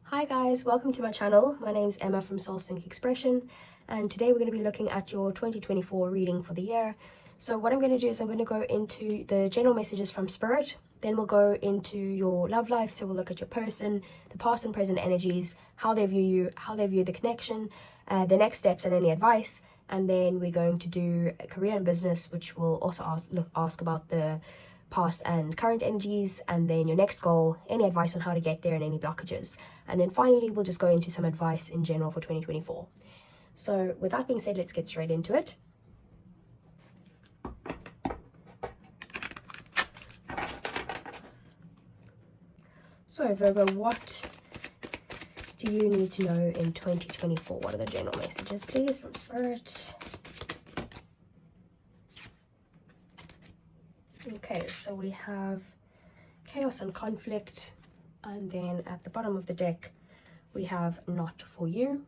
Hi guys, welcome to my channel. My name is Emma from SoulSync Expression, and today we're going to be looking at your 2024 reading for the year. So what I'm going to do is I'm going to go into the general messages from Spirit, then we'll go into your love life. So we'll look at your person, the past and present energies, how they view you, how they view the connection, the next steps and any advice, and then we're going to do a career and business, which will also ask about the past and current energies, and then your next goal, any advice on how to get there and any blockages. And then finally, we'll just go into some advice in general for 2024. So with that being said, let's get straight into it. So Virgo, what do you need to know in 2024? What are the general messages, please, from Spirit? Okay, so we have chaos and conflict, and then at the bottom of the deck we have not for you.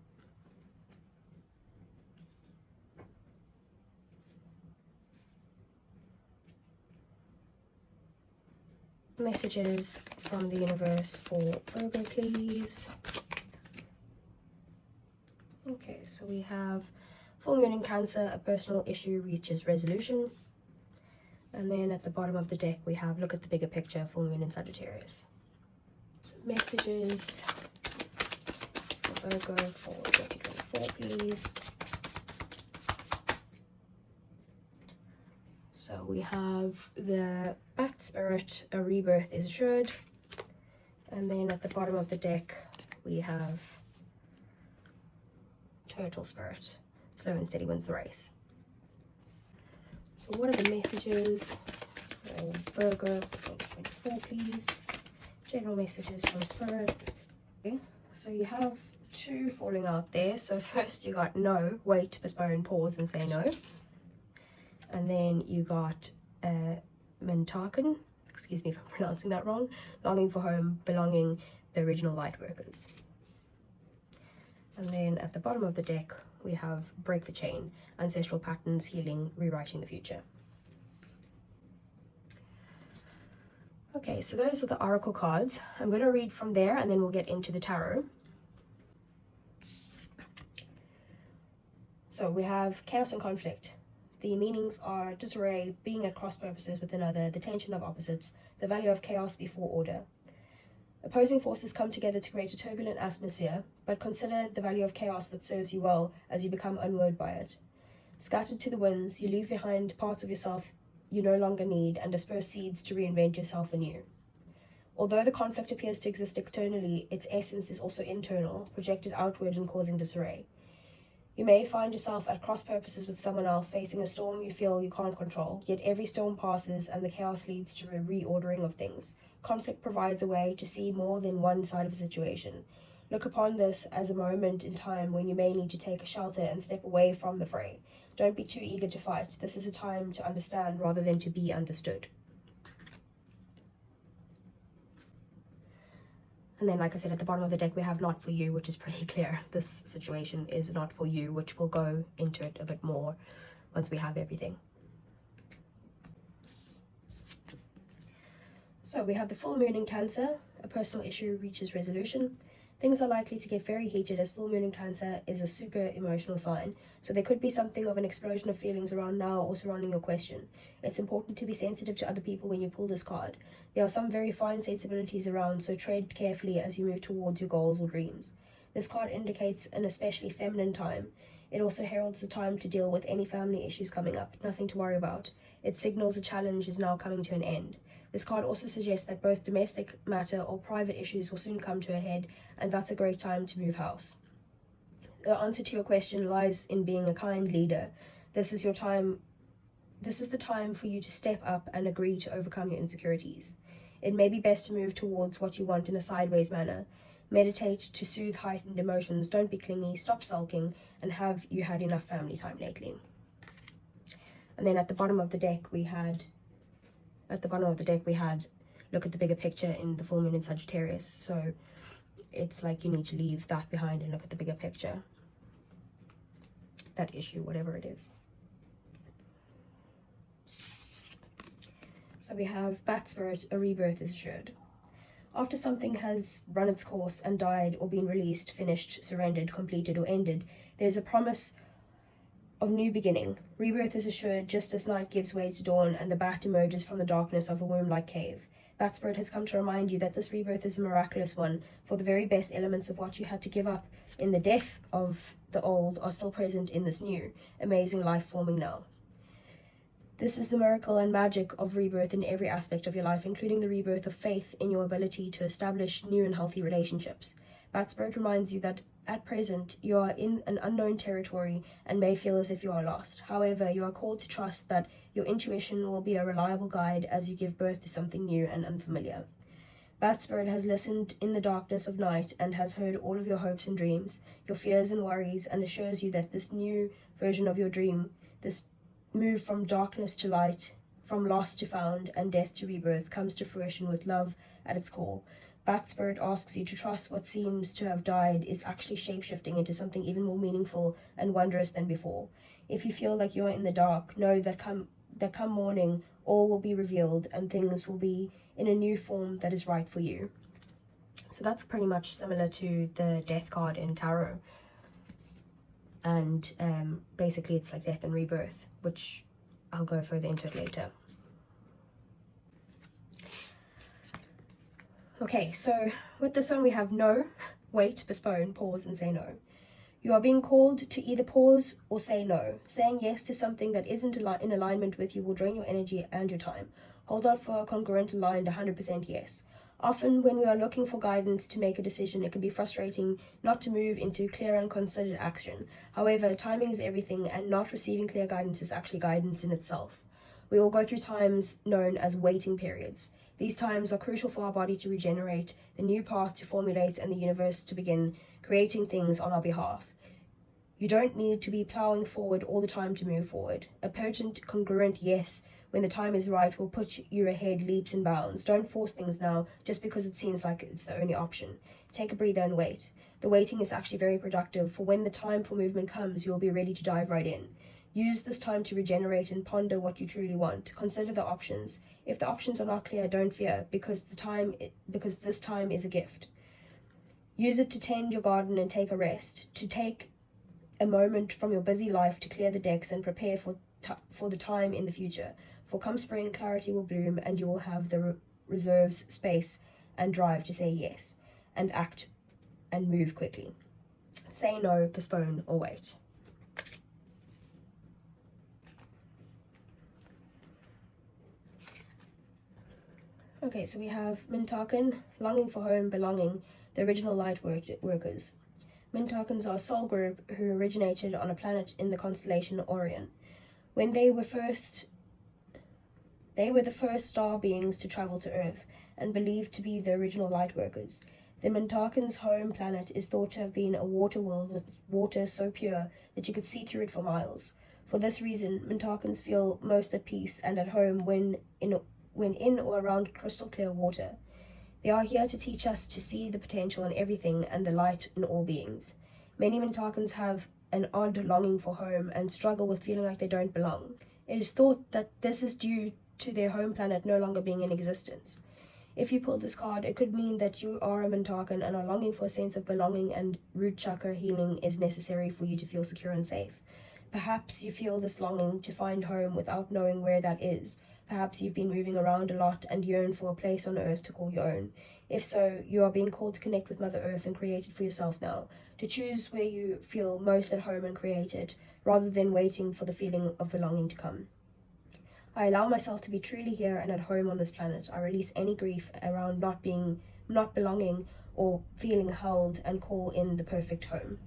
Messages from the universe for Virgo, please. Okay, so we have full moon in Cancer, a personal issue reaches resolution. And then at the bottom of the deck we have look at the bigger picture, full moon in Sagittarius. Messages for Virgo for 2024, please. So we have the Bat Spirit, a rebirth is assured. And then at the bottom of the deck we have Turtle Spirit, slow and steady wins the race. So what are the messages for Virgo for 2024, please? General messages from Spirit. Okay. So you have two falling out there. So first you got no, wait, postpone, pause and say no. And then you got Mentaken, excuse me if I'm pronouncing that wrong, longing for home, belonging, the original light workers. And then at the bottom of the deck we have break the chain, ancestral patterns, healing, rewriting the future. Okay, so those are the oracle cards. I'm going to read from there and then we'll get into the tarot. So we have chaos and conflict. The meanings are disarray, being at cross purposes with another, the tension of opposites, the value of chaos before order. Opposing forces come together to create a turbulent atmosphere, but consider the value of chaos that serves you well as you become unwooed by it. Scattered to the winds, you leave behind parts of yourself you no longer need and disperse seeds to reinvent yourself anew. Although the conflict appears to exist externally, its essence is also internal, projected outward and causing disarray. You may find yourself at cross purposes with someone else, facing a storm you feel you can't control, yet every storm passes and the chaos leads to a reordering of things. Conflict provides a way to see more than one side of a situation. Look upon this as a moment in time when you may need to take a shelter and step away from the fray. Don't be too eager to fight. This is a time to understand rather than to be understood. And then, like I said, at the bottom of the deck we have not for you, which is pretty clear. This situation is not for you, which we'll go into it a bit more once we have everything. So we have the full moon in Cancer, a personal issue reaches resolution. Things are likely to get very heated as full moon in Cancer is a super emotional sign. So there could be something of an explosion of feelings around now or surrounding your question. It's important to be sensitive to other people when you pull this card. There are some very fine sensibilities around, so tread carefully as you move towards your goals or dreams. This card indicates an especially feminine time. It also heralds the time to deal with any family issues coming up. Nothing to worry about. It signals a challenge is now coming to an end. This card also suggests that both domestic matter or private issues will soon come to a head, and that's a great time to move house. The answer to your question lies in being a kind leader. This is your time. This is the time for you to step up and agree to overcome your insecurities. It may be best to move towards what you want in a sideways manner. Meditate to soothe heightened emotions. Don't be clingy. Stop sulking. And have you had enough family time lately? And then at the bottom of the deck we had look at the bigger picture in the full moon in Sagittarius. So it's like you need to leave that behind and look at the bigger picture, that issue, whatever it is. So we have Bat Spirit, a rebirth is assured. After something has run its course and died or been released, finished, surrendered, completed, or ended, there is a promise of new beginning. Rebirth is assured just as night gives way to dawn and the bat emerges from the darkness of a womb-like cave. Bat Spirit has come to remind you that this rebirth is a miraculous one, for the very best elements of what you had to give up in the death of the old are still present in this new, amazing life forming now. This is the miracle and magic of rebirth in every aspect of your life, including the rebirth of faith in your ability to establish new and healthy relationships. Bat Spirit reminds you that at present, you are in an unknown territory and may feel as if you are lost. However, you are called to trust that your intuition will be a reliable guide as you give birth to something new and unfamiliar. Bat Spirit has listened in the darkness of night and has heard all of your hopes and dreams, your fears and worries, and assures you that this new version of your dream, this move from darkness to light, from lost to found, and death to rebirth, comes to fruition with love at its core. Bat Spirit asks you to trust what seems to have died is actually shape-shifting into something even more meaningful and wondrous than before. If you feel like you are in the dark, know that come morning, all will be revealed and things will be in a new form that is right for you. So that's pretty much similar to the death card in tarot. And basically it's like death and rebirth, which I'll go further into it later. Okay, so with this one we have no, wait, postpone, pause, and say no. You are being called to either pause or say no. Saying yes to something that isn't in alignment with you will drain your energy and your time. Hold out for a congruent, aligned 100% yes. Often when we are looking for guidance to make a decision, it can be frustrating not to move into clear and considered action. However, timing is everything, and not receiving clear guidance is actually guidance in itself. We all go through times known as waiting periods. These times are crucial for our body to regenerate, the new path to formulate, and the universe to begin creating things on our behalf. You don't need to be plowing forward all the time to move forward. A potent, congruent yes when the time is right will put you ahead leaps and bounds. Don't force things now just because it seems like it's the only option. Take a breather and wait. The waiting is actually very productive, for when the time for movement comes, you'll be ready to dive right in. Use this time to regenerate and ponder what you truly want. Consider the options. If the options are not clear, don't fear, because this time is a gift. Use it to tend your garden and take a rest, to take a moment from your busy life to clear the decks and prepare for the time in the future. For come spring, clarity will bloom and you will have the reserves, space, and drive to say yes, and act and move quickly. Say no, postpone, or wait. Okay, so we have Mintakan, longing for home, belonging, the original light workers. Mintakans are a soul group who originated on a planet in the constellation Orion. When they were the first star beings to travel to Earth and believed to be the original light workers. The Mintakans' home planet is thought to have been a water world with water so pure that you could see through it for miles. For this reason, Mintakans feel most at peace and at home when in or around crystal clear water. They are here to teach us to see the potential in everything and the light in all beings. Many Mintakans have an odd longing for home and struggle with feeling like they don't belong. It is thought that this is due to their home planet no longer being in existence. If you pulled this card, it could mean that you are a Mintakan and are longing for a sense of belonging, and root chakra healing is necessary for you to feel secure and safe. Perhaps you feel this longing to find home without knowing where that is. Perhaps you've been moving around a lot and yearn for a place on Earth to call your own. If so, you are being called to connect with Mother Earth and create it for yourself now, to choose where you feel most at home and create it, rather than waiting for the feeling of belonging to come. I allow myself to be truly here and at home on this planet. I release any grief around not belonging or feeling held, and call in the perfect home.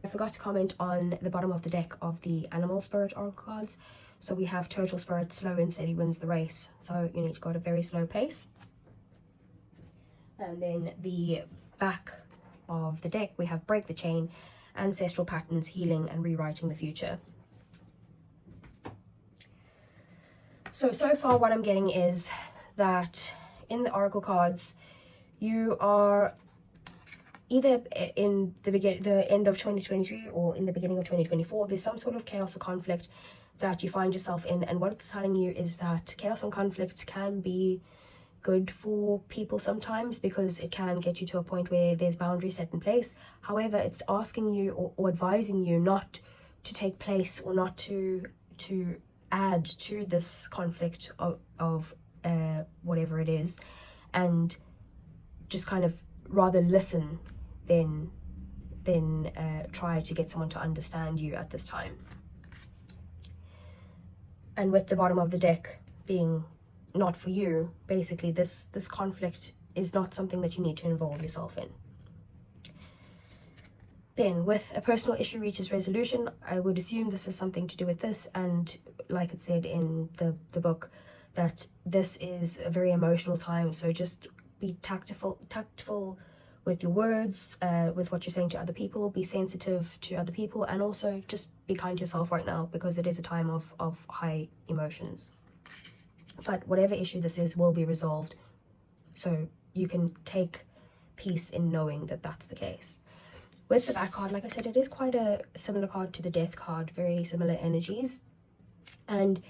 I forgot to comment on the bottom of the deck of the Animal Spirit Oracle cards. So we have Turtle Spirit, slow and steady wins the race. So you need to go at a very slow pace. And then the back of the deck, we have Break the Chain, Ancestral Patterns, Healing and Rewriting the Future. So far what I'm getting is that in the Oracle cards, you are either in the end of 2023 or in the beginning of 2024, there's some sort of chaos or conflict that you find yourself in. And what it's telling you is that chaos and conflict can be good for people sometimes, because it can get you to a point where there's boundaries set in place. However, it's asking you or advising you not to take place, or not to add to this conflict of whatever it is, and just kind of rather listen than try to get someone to understand you at this time. And with the bottom of the deck being not for you, basically this conflict is not something that you need to involve yourself in. Then with a personal issue reaches resolution, I would assume this is something to do with this, and like it said in the book, that this is a very emotional time, so just be tactful with your words, with what you're saying to other people, be sensitive to other people, and also just be kind to yourself right now, because it is a time of high emotions. But whatever issue this is will be resolved, so you can take peace in knowing that that's the case. With the back card, like I said, it is quite a similar card to the death card, very similar energies. And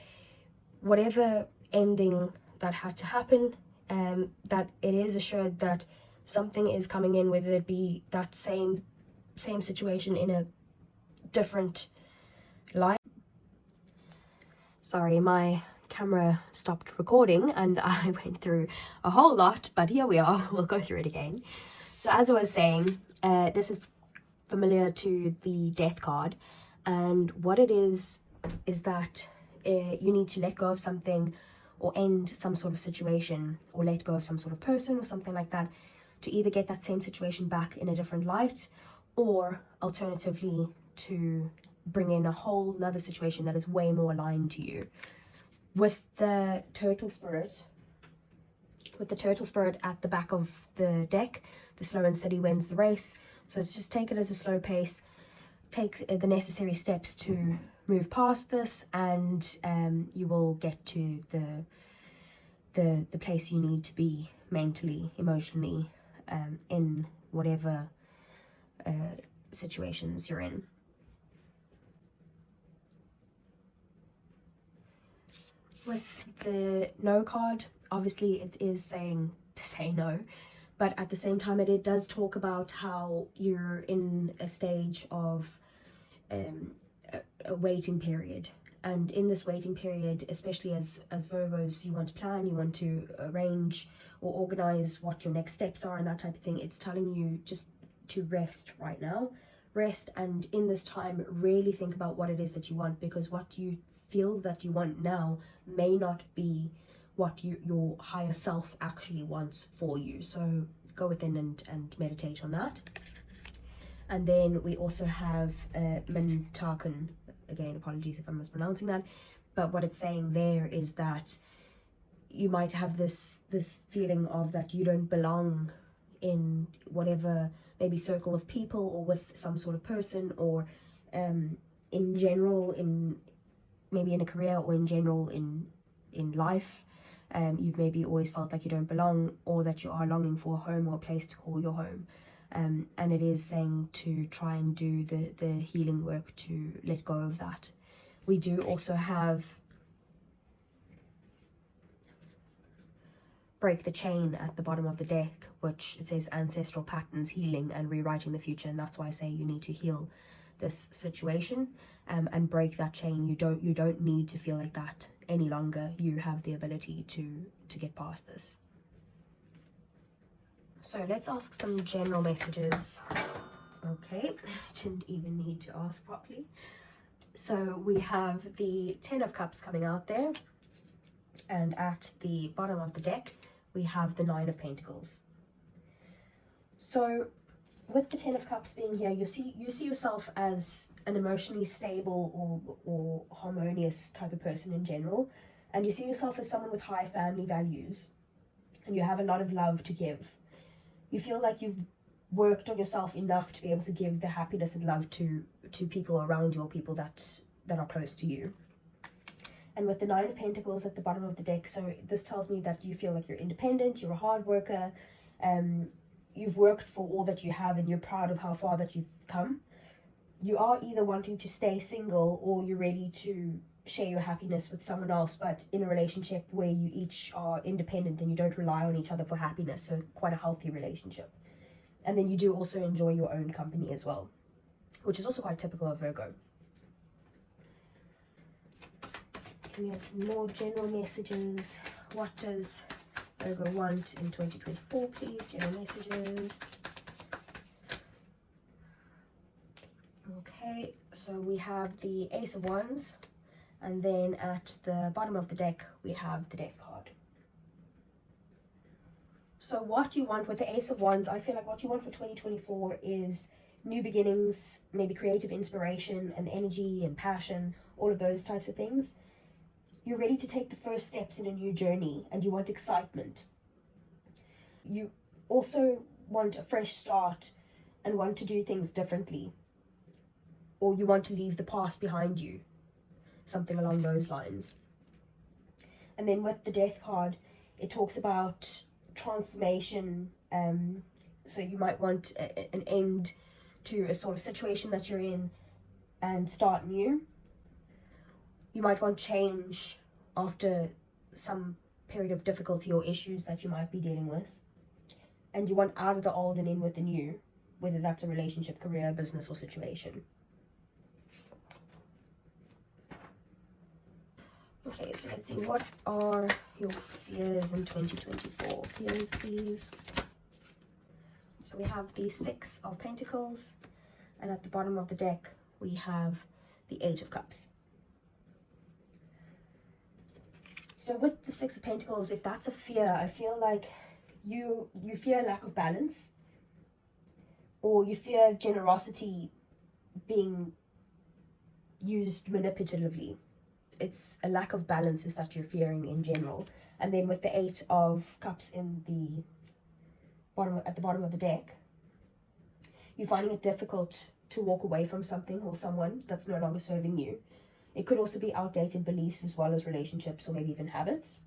whatever ending that had to happen, that it is assured that something is coming in, whether it be that same situation in a different light. Sorry, my camera stopped recording and I went through a whole lot, but here we are. We'll go through it again. So as I was saying, this is familiar to the death card, and what it is that you need to let go of something, or end some sort of situation, or let go of some sort of person or something like that, to either get that same situation back in a different light, or alternatively to bring in a whole nother situation that is way more aligned to you. With the turtle spirit at the back of the deck, the slow and steady wins the race. So it's just take it as a slow pace, take the necessary steps to move past this, and you will get to the place you need to be mentally, emotionally, in whatever situations you're in. With the no card, obviously it is saying to say no, but at the same time it does talk about how you're in a stage of a waiting period, and in this waiting period, especially as Virgos, you want to plan, you want to arrange or organize what your next steps are and that type of thing. It's telling you just to rest right now, and in this time really think about what it is that you want, because what you feel that you want now may not be what your higher self actually wants for you. So go within and meditate on that. And then we also have Mintaken. Again, apologies if I'm mispronouncing that, but what it's saying there is that you might have this feeling of that you don't belong in whatever, maybe circle of people, or with some sort of person, or in general, in maybe in a career, or in general in life. You've maybe always felt like you don't belong, or that you are longing for a home or a place to call your home. And it is saying to try and do the healing work to let go of that. We do also have break the chain at the bottom of the deck, which it says ancestral patterns, healing and rewriting the future. And that's why I say you need to heal this situation, and break that chain. You don't need to feel like that any longer. You have the ability to get past this. So let's ask some general messages. Okay, didn't even need to ask properly. So we have the 10 of Cups coming out there, and at the bottom of the deck we have the 9 of Pentacles. So with the 10 of Cups being here, you see yourself as an emotionally stable or harmonious type of person in general, and you see yourself as someone with high family values, and you have a lot of love to give. You feel like you've worked on yourself enough to be able to give the happiness and love to people around you, or people that are close to you. And with the 9 of Pentacles at the bottom of the deck, so this tells me that you feel like you're independent, you're a hard worker, you've worked for all that you have, and you're proud of how far that you've come. You are either wanting to stay single, or you're ready to share your happiness with someone else, but in a relationship where you each are independent and you don't rely on each other for happiness, so quite a healthy relationship. And then you do also enjoy your own company as well, which is also quite typical of Virgo. We have some more general messages. What does Virgo want in 2024, please? General messages. Okay, so we have the Ace of Wands, and then at the bottom of the deck we have the Death card. So what you want with the Ace of Wands, I feel like what you want for 2024 is new beginnings, maybe creative inspiration and energy and passion, all of those types of things. You're ready to take the first steps in a new journey and you want excitement. You also want a fresh start and want to do things differently. Or you want to leave the past behind you. Something along those lines. And then with the Death card, it talks about transformation. So you might want an end to a sort of situation that you're in and start new. You might want change after some period of difficulty or issues that you might be dealing with. And you want out of the old and in with the new, whether that's a relationship, career, business, or situation. Okay, so let's see, what are your fears in 2024? Fears, please. So we have the Six of Pentacles, and at the bottom of the deck, we have the Eight of Cups. So with the Six of Pentacles, if that's a fear, I feel like you fear lack of balance, or you fear generosity being used manipulatively. It's a lack of balance is that you're fearing in general. And then with the Eight of Cups in the at the bottom of the deck, you're finding it difficult to walk away from something or someone that's no longer serving you. It could also be outdated beliefs as well as relationships or maybe even habits.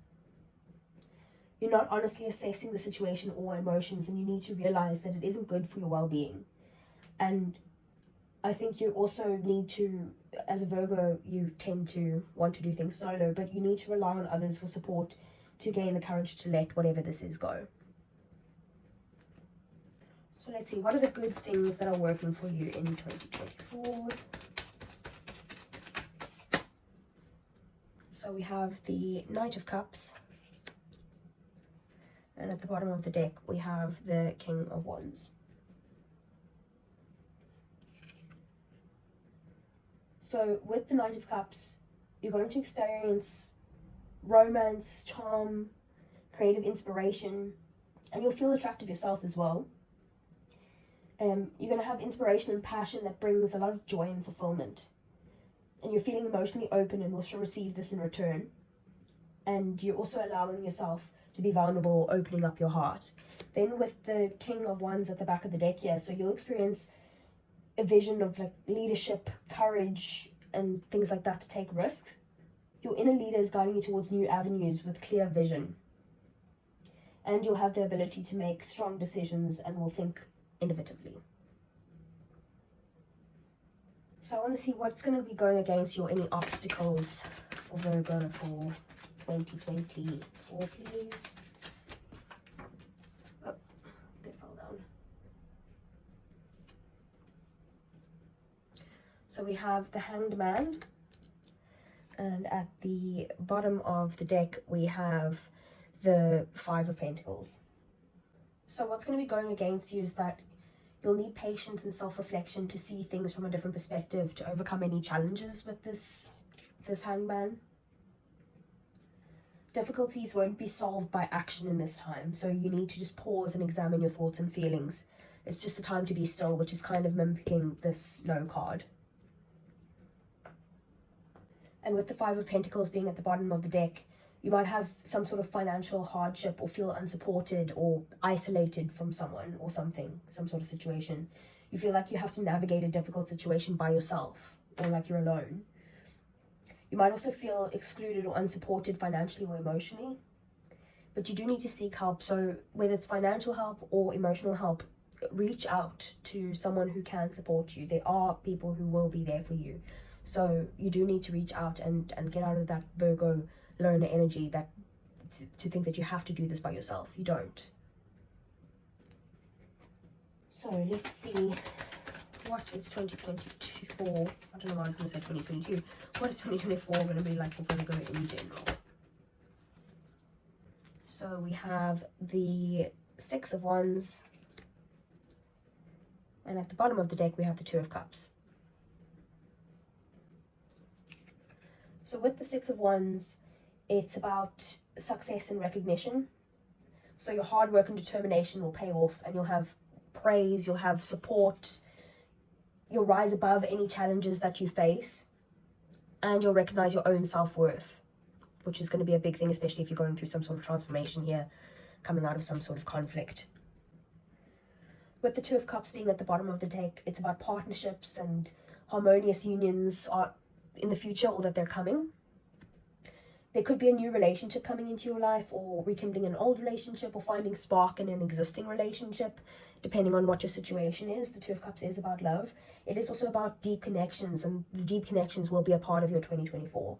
You're not honestly assessing the situation or emotions, and you need to realize that it isn't good for your well-being. And I think you also need to, as a Virgo, you tend to want to do things solo, but you need to rely on others for support to gain the courage to let whatever this is go. So let's see, what are the good things that are working for you in 2024? So we have the Knight of Cups, and at the bottom of the deck we have the King of Wands. So with the Knight of Cups, you're going to experience romance, charm, creative inspiration, and you'll feel attractive yourself as well. You're going to have inspiration and passion that brings a lot of joy and fulfillment. And you're feeling emotionally open and will receive this in return. And you're also allowing yourself to be vulnerable, opening up your heart. Then with the King of Wands at the back of the deck here, so you'll experience a vision of like leadership, courage, and things like that to take risks. Your inner leader is guiding you towards new avenues with clear vision. And you'll have the ability to make strong decisions and will think innovatively. So I want to see what's going to be going against you, or any obstacles for Virgo for 2024, please. Oh, they fell down. So we have the Hanged Man, and at the bottom of the deck we have the Five of Pentacles. So what's going to be going against you is that you'll need patience and self-reflection to see things from a different perspective, to overcome any challenges with this hangman. Difficulties won't be solved by action in this time, so you need to just pause and examine your thoughts and feelings. It's just a time to be still, which is kind of mimicking this No card. And with the Five of Pentacles being at the bottom of the deck, you might have some sort of financial hardship or feel unsupported or isolated from someone or something, some sort of situation. You feel like you have to navigate a difficult situation by yourself, or like you're alone. You might also feel excluded or unsupported financially or emotionally, but you do need to seek help. So whether it's financial help or emotional help, reach out to someone who can support you. There are people who will be there for you. So you do need to reach out and get out of that Virgo loner energy, that to think that you have to do this by yourself. You don't. So let's see, what is 2024? I don't know why I was going to say 2022. What is 2024 going to be like for Virgo in general? So we have the Six of Wands, and at the bottom of the deck we have the Two of Cups. So with the Six of Wands, it's about success and recognition. So your hard work and determination will pay off, and you'll have praise, you'll have support, you'll rise above any challenges that you face, and you'll recognize your own self-worth, which is going to be a big thing, especially if you're going through some sort of transformation here, coming out of some sort of conflict. With the Two of Cups being at the bottom of the deck, it's about partnerships and harmonious unions are in the future, or that they're coming. There could be a new relationship coming into your life, or rekindling an old relationship, or finding spark in an existing relationship, depending on what your situation is. The Two of Cups is about love. It is also about deep connections, and the deep connections will be a part of your 2024.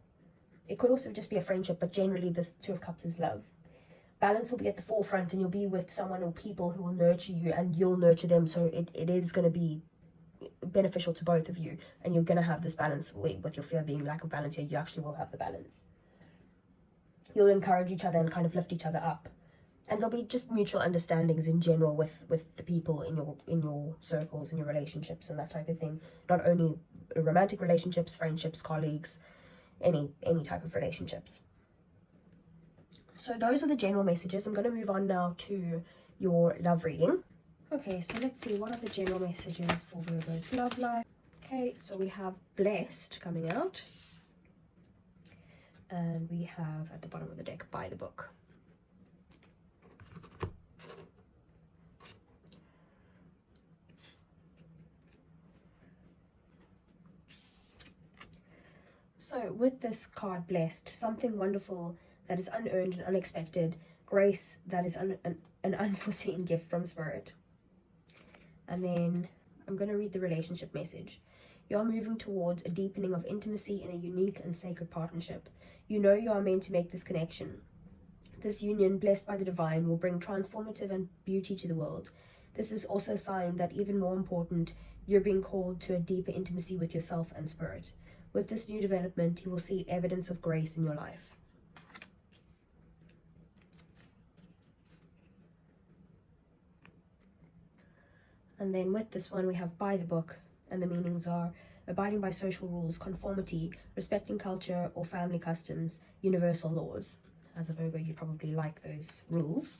It could also just be a friendship, but generally this Two of Cups is love. Balance will be at the forefront, and you'll be with someone or people who will nurture you, and you'll nurture them. So it is going to be beneficial to both of you, and you're going to have this balance. With your fear being lack of balance here, you actually will have the balance. You'll encourage each other and kind of lift each other up, and there'll be just mutual understandings in general with the people in your circles, in your relationships, and that type of thing. Not only romantic relationships, friendships, colleagues, any type of relationships. So those are the general messages. I'm going to move on now to your love reading. Okay, so let's see, what are the general messages for Virgo's love life? Okay, so we have Blessed coming out, and we have at the bottom of the deck By the Book. So with this card, Blessed, something wonderful that is unearned and unexpected, grace that is an unforeseen gift from Spirit. And then I'm going to read the relationship message. You are moving towards a deepening of intimacy in a unique and sacred partnership. You know you are meant to make this connection. This union, blessed by the divine, will bring transformative and beauty to the world. This is also a sign that, even more important, you're being called to a deeper intimacy with yourself and Spirit. With this new development, you will see evidence of grace in your life. And then with this one, we have By the Book, and the meanings are abiding by social rules, conformity, respecting culture or family customs, universal laws. As a Virgo, you probably like those rules.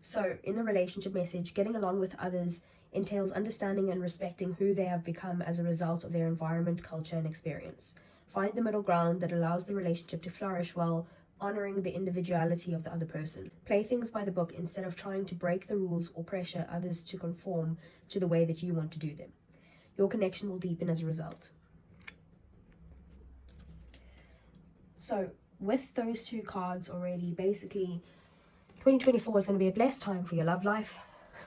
So in the relationship message, getting along with others entails understanding and respecting who they have become as a result of their environment, culture, and experience. Find the middle ground that allows the relationship to flourish while honoring the individuality of the other person. Play things by the book instead of trying to break the rules or pressure others to conform to the way that you want to do them. Your connection will deepen as a result. So with those two cards already, basically 2024 is going to be a blessed time for your love life.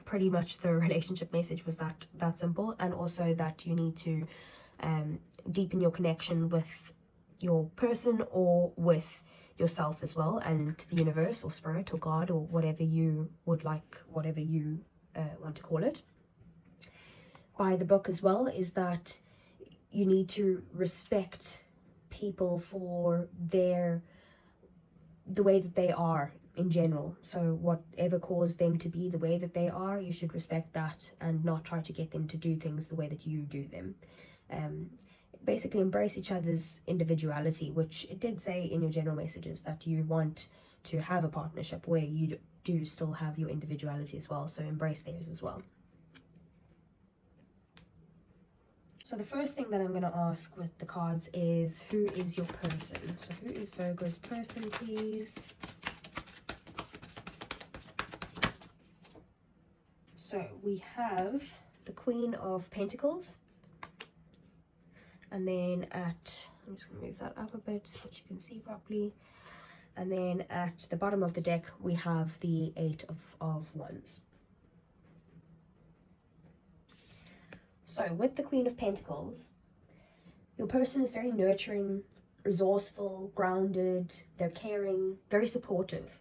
Pretty much the relationship message was that simple, and also that you need to deepen your connection with your person or with yourself as well, and the universe or Spirit or God or whatever you would like, whatever you want to call it. By the book as well is that you need to respect people for the way that they are in general. So whatever caused them to be the way that they are, you should respect that and not try to get them to do things the way that you do them. Basically embrace each other's individuality, which it did say in your general messages that you want to have a partnership where you do still have your individuality as well, so embrace theirs as well. So the first thing that I'm going to ask with the cards is, who is your person? So who is Virgo's person, please? So we have the Queen of Pentacles. And then I'm just going to move that up a bit so that you can see properly. And then at the bottom of the deck, we have the Eight of Wands. So with the Queen of Pentacles, Your person is very nurturing, resourceful, grounded, they're caring, very supportive.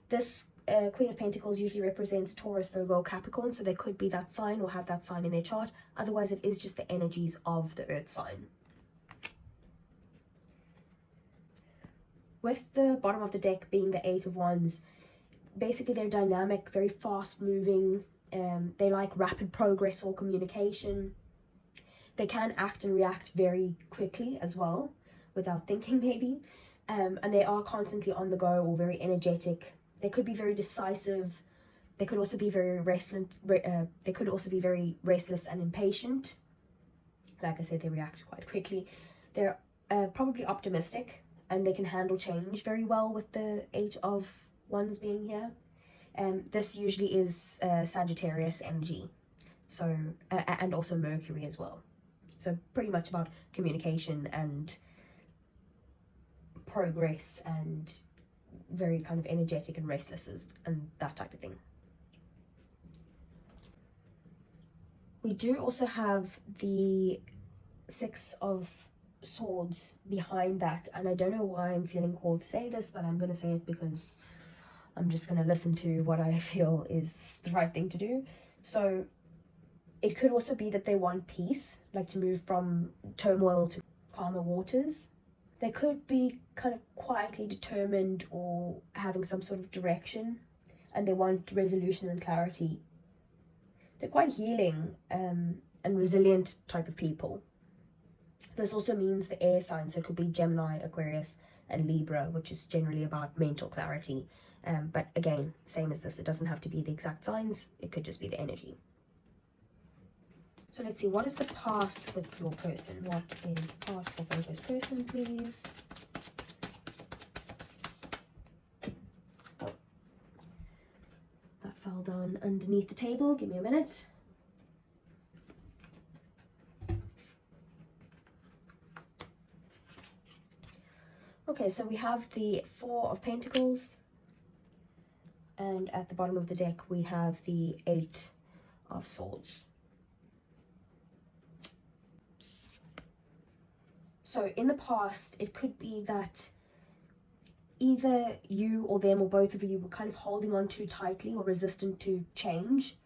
This Queen of Pentacles usually represents Taurus, Virgo, Capricorn, so they could be that sign or have that sign in their chart. Otherwise, it is just the energies of the earth sign. With the bottom of the deck being the Eight of Wands, basically they're dynamic, very fast moving. They like rapid progress or communication. They can act and react very quickly as well, without thinking maybe. And they are constantly on the go or very energetic. They could be very decisive. They could also be very restless. They could also be very restless and impatient. Like I said, they react quite quickly. They're probably optimistic, and they can handle change very well with the Eight of Wands being here. This usually is Sagittarius energy, so and also Mercury as well. So pretty much about communication and progress and very kind of energetic and restless and that type of thing. We do also have the Six of Swords behind that, and I don't know why I'm feeling called to say this, but I'm going to say it because I'm just going to listen to what I feel is the right thing to do. So it could also be that they want peace, like to move from turmoil to calmer waters. They could be kind of quietly determined or having some sort of direction, and they want resolution and clarity. They're quite healing and resilient type of people. This also means the air signs, so it could be Gemini, Aquarius, and Libra, which is generally about mental clarity. But again, same as this, it doesn't have to be the exact signs, it could just be the energy. So let's see, what is the past with your person? What is the past for Virgo's person, please? Oh, that fell down underneath the table. Give me a minute. Okay, so we have the Four of Pentacles, and at the bottom of the deck we have the Eight of Swords. So in the past, it could be that either you or them or both of you were kind of holding on too tightly or resistant to change,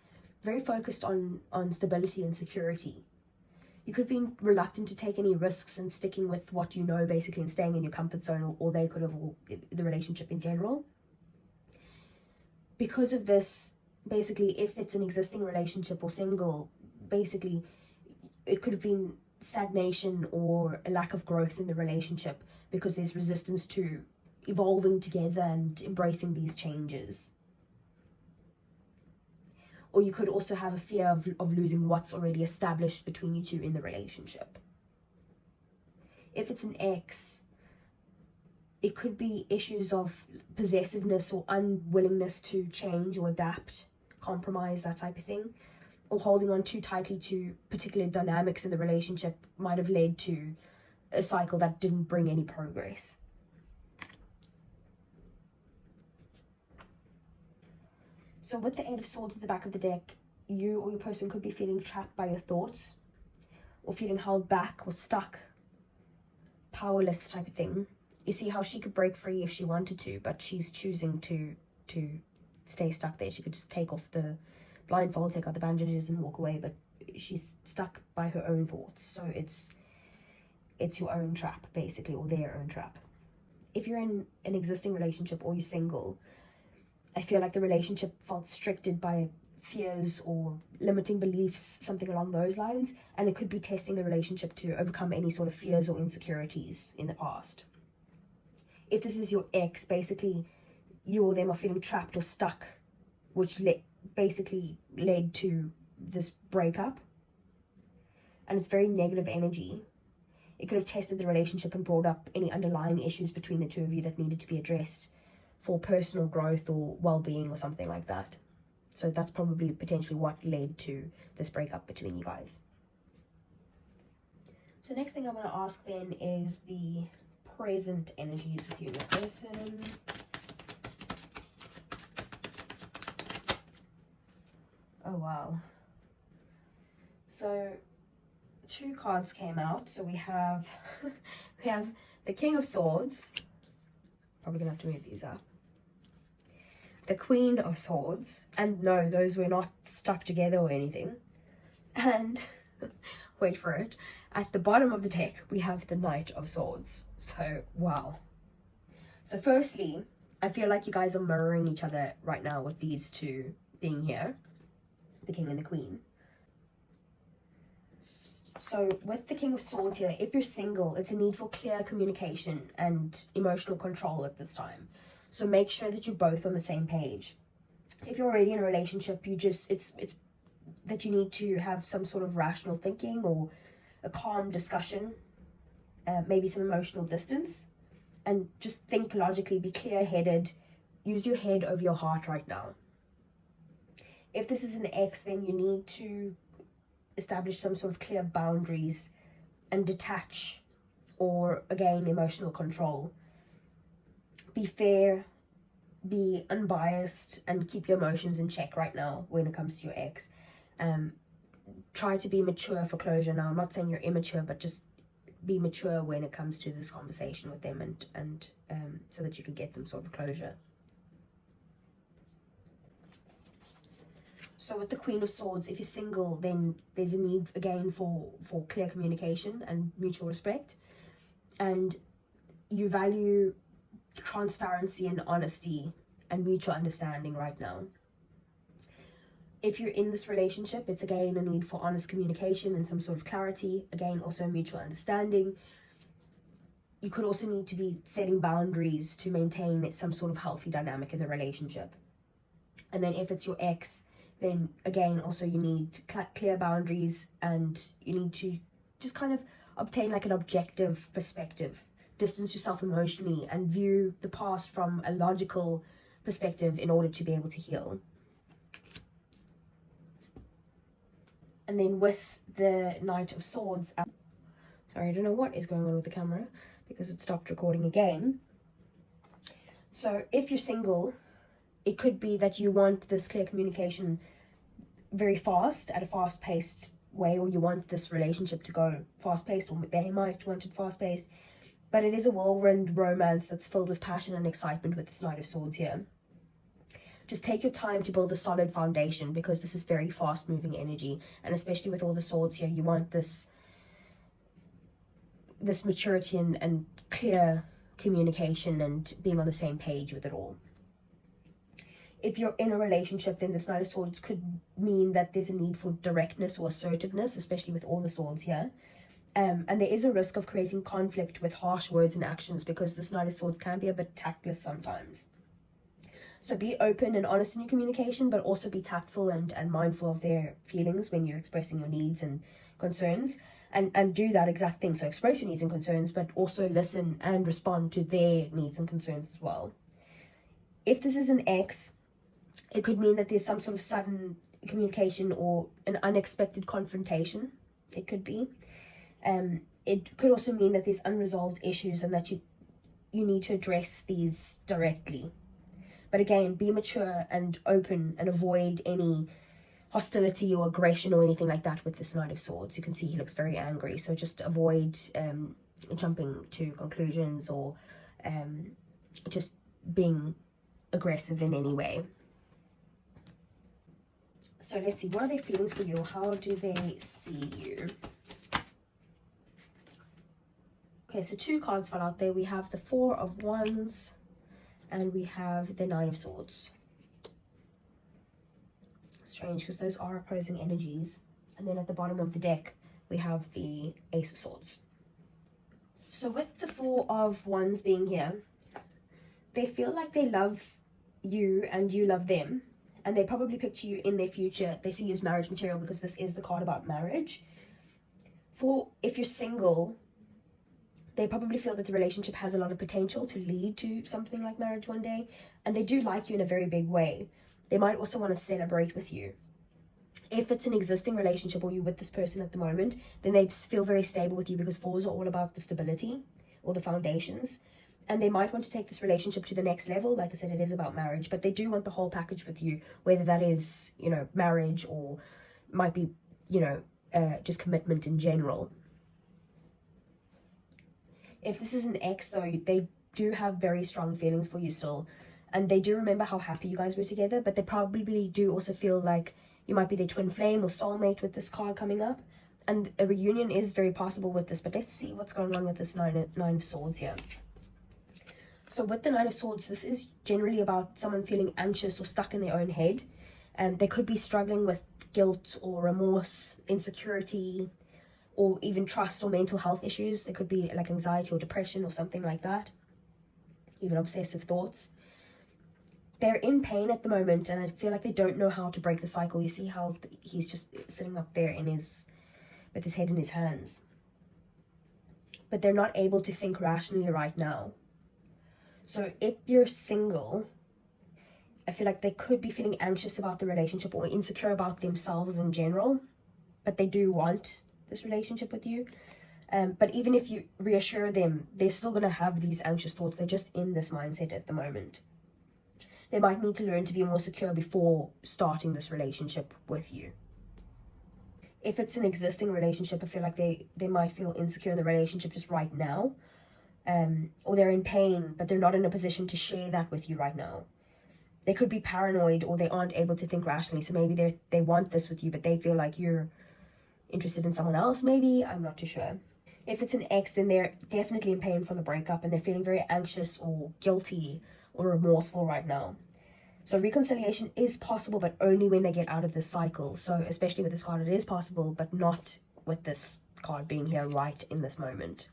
very focused on stability and security. You could have been reluctant to take any risks and sticking with what you know, basically, and staying in your comfort zone, or they could have, or the relationship in general. Because of this, basically, if it's an existing relationship or single, basically, it could have been stagnation or a lack of growth in the relationship because there's resistance to evolving together and embracing these changes. Or you could also have a fear of losing what's already established between you two in the relationship. If it's an ex, it could be issues of possessiveness or unwillingness to change or adapt, compromise, that type of thing. Or holding on too tightly to particular dynamics in the relationship might have led to a cycle that didn't bring any progress. So with the Eight of Swords at the back of the deck, you or your person could be feeling trapped by your thoughts, or feeling held back or stuck, powerless type of thing. You see how she could break free if she wanted to, but she's choosing to stay stuck there. She could just take off the blindfold, take out the bandages and walk away, but she's stuck by her own thoughts. So it's your own trap, basically, or their own trap. If you're in an existing relationship or you're single, I feel like the relationship felt restricted by fears or limiting beliefs, something along those lines, and it could be testing the relationship to overcome any sort of fears or insecurities in the past. If this is your ex, basically you or them are feeling trapped or stuck, which basically led to this breakup, and it's very negative energy. It could have tested the relationship and brought up any underlying issues between the two of you that needed to be addressed for personal growth or well-being or something like that. So that's probably potentially what led to this breakup between you guys. So next thing I want to ask then is the present energies with you and your person. Oh wow. So 2 cards came out. So we have we have the King of Swords. Probably gonna have to move these out. The Queen of Swords, and no, those were not stuck together or anything. And wait for it, at the bottom of the deck we have the Knight of Swords. So wow. So firstly, I feel like you guys are mirroring each other right now with these two being here, the King and the Queen. So with the King of Swords here, if you're single, it's a need for clear communication and emotional control at this time. So make sure that you're both on the same page. If you're already in a relationship, it's that you need to have some sort of rational thinking or a calm discussion, maybe some emotional distance, and just think logically, be clear-headed, use your head over your heart right now. If this is an ex, then you need to establish some sort of clear boundaries and detach, or again, emotional control. Be fair, be unbiased, and keep your emotions in check right now when it comes to your ex. Try to be mature for closure now. I'm not saying you're immature, but just be mature when it comes to this conversation with them, and so that you can get some sort of closure. So with the Queen of Swords, if you're single, then there's a need again for clear communication and mutual respect, and you value transparency and honesty and mutual understanding right now. If you're in this relationship, it's again a need for honest communication and some sort of clarity, again also mutual understanding. You could also need to be setting boundaries to maintain some sort of healthy dynamic in the relationship. And then if it's your ex, then again also you need clear boundaries, and you need to just kind of obtain like an objective perspective, distance yourself emotionally, and view the past from a logical perspective in order to be able to heal. And then with the Knight of Swords, sorry, I don't know what is going on with the camera because it stopped recording again. So if you're single, it could be that you want this clear communication very fast, at a fast-paced way, or you want this relationship to go fast-paced, or they might want it fast-paced. But it is a whirlwind romance that's filled with passion and excitement with this Knight of Swords here. Just take your time to build a solid foundation, because this is very fast-moving energy, and especially with all the swords here, you want this maturity and clear communication and being on the same page with it all. If you're in a relationship, then this Knight of Swords could mean that there's a need for directness or assertiveness, especially with all the swords here. And there is a risk of creating conflict with harsh words and actions, because this Knight of Swords can be a bit tactless sometimes. So be open and honest in your communication, but also be tactful and mindful of their feelings when you're expressing your needs and concerns. And do that exact thing. So express your needs and concerns, but also listen and respond to their needs and concerns as well. If this is an ex, it could mean that there's some sort of sudden communication or an unexpected confrontation. It could be. It could also mean that there's unresolved issues and that you need to address these directly. But again, be mature and open and avoid any hostility or aggression or anything like that with this Knight of Swords. You can see he looks very angry, so just avoid jumping to conclusions or just being aggressive in any way. So let's see, what are their feelings for you? How do they see you? Okay, so 2 cards fell out there. We have the 4 of Wands and we have the 9 of Swords. Strange, because those are opposing energies. And then at the bottom of the deck, we have the Ace of Swords. So with the 4 of Wands being here, they feel like they love you and you love them. And they probably picture you in their future. They see you as marriage material, because this is the card about marriage. If you're single, they probably feel that the relationship has a lot of potential to lead to something like marriage one day. And they do like you in a very big way. They might also want to celebrate with you. If it's an existing relationship or you're with this person at the moment, then they feel very stable with you, because 4s are all about the stability or the foundations. And they might want to take this relationship to the next level. Like I said, it is about marriage, but they do want the whole package with you, whether that is, marriage, or might be, just commitment in general. If this is an ex though, they do have very strong feelings for you still, and they do remember how happy you guys were together, but they probably do also feel like you might be their twin flame or soulmate with this card coming up, and a reunion is very possible with this. But let's see what's going on with this nine of swords here. So with the Nine of Swords, this is generally about someone feeling anxious or stuck in their own head. They could be struggling with guilt or remorse, insecurity, or even trust or mental health issues. There could be like anxiety or depression or something like that. Even obsessive thoughts. They're in pain at the moment, and I feel like they don't know how to break the cycle. You see how he's just sitting up there with his head in his hands. But they're not able to think rationally right now. So if you're single, I feel like they could be feeling anxious about the relationship or insecure about themselves in general, but they do want this relationship with you. But even if you reassure them, they're still going to have these anxious thoughts. They're just in this mindset at the moment. They might need to learn to be more secure before starting this relationship with you. If it's an existing relationship, I feel like they might feel insecure in the relationship just right now. Or they're in pain, but they're not in a position to share that with you right now. They could be paranoid, or they aren't able to think rationally. So maybe they want this with you, but they feel like you're interested in someone else, maybe. I'm not too sure. If it's an ex, then they're definitely in pain from the breakup, and they're feeling very anxious or guilty or remorseful right now. So reconciliation is possible, but only when they get out of this cycle. So especially with this card, it is possible, but not with this card being here right in this moment.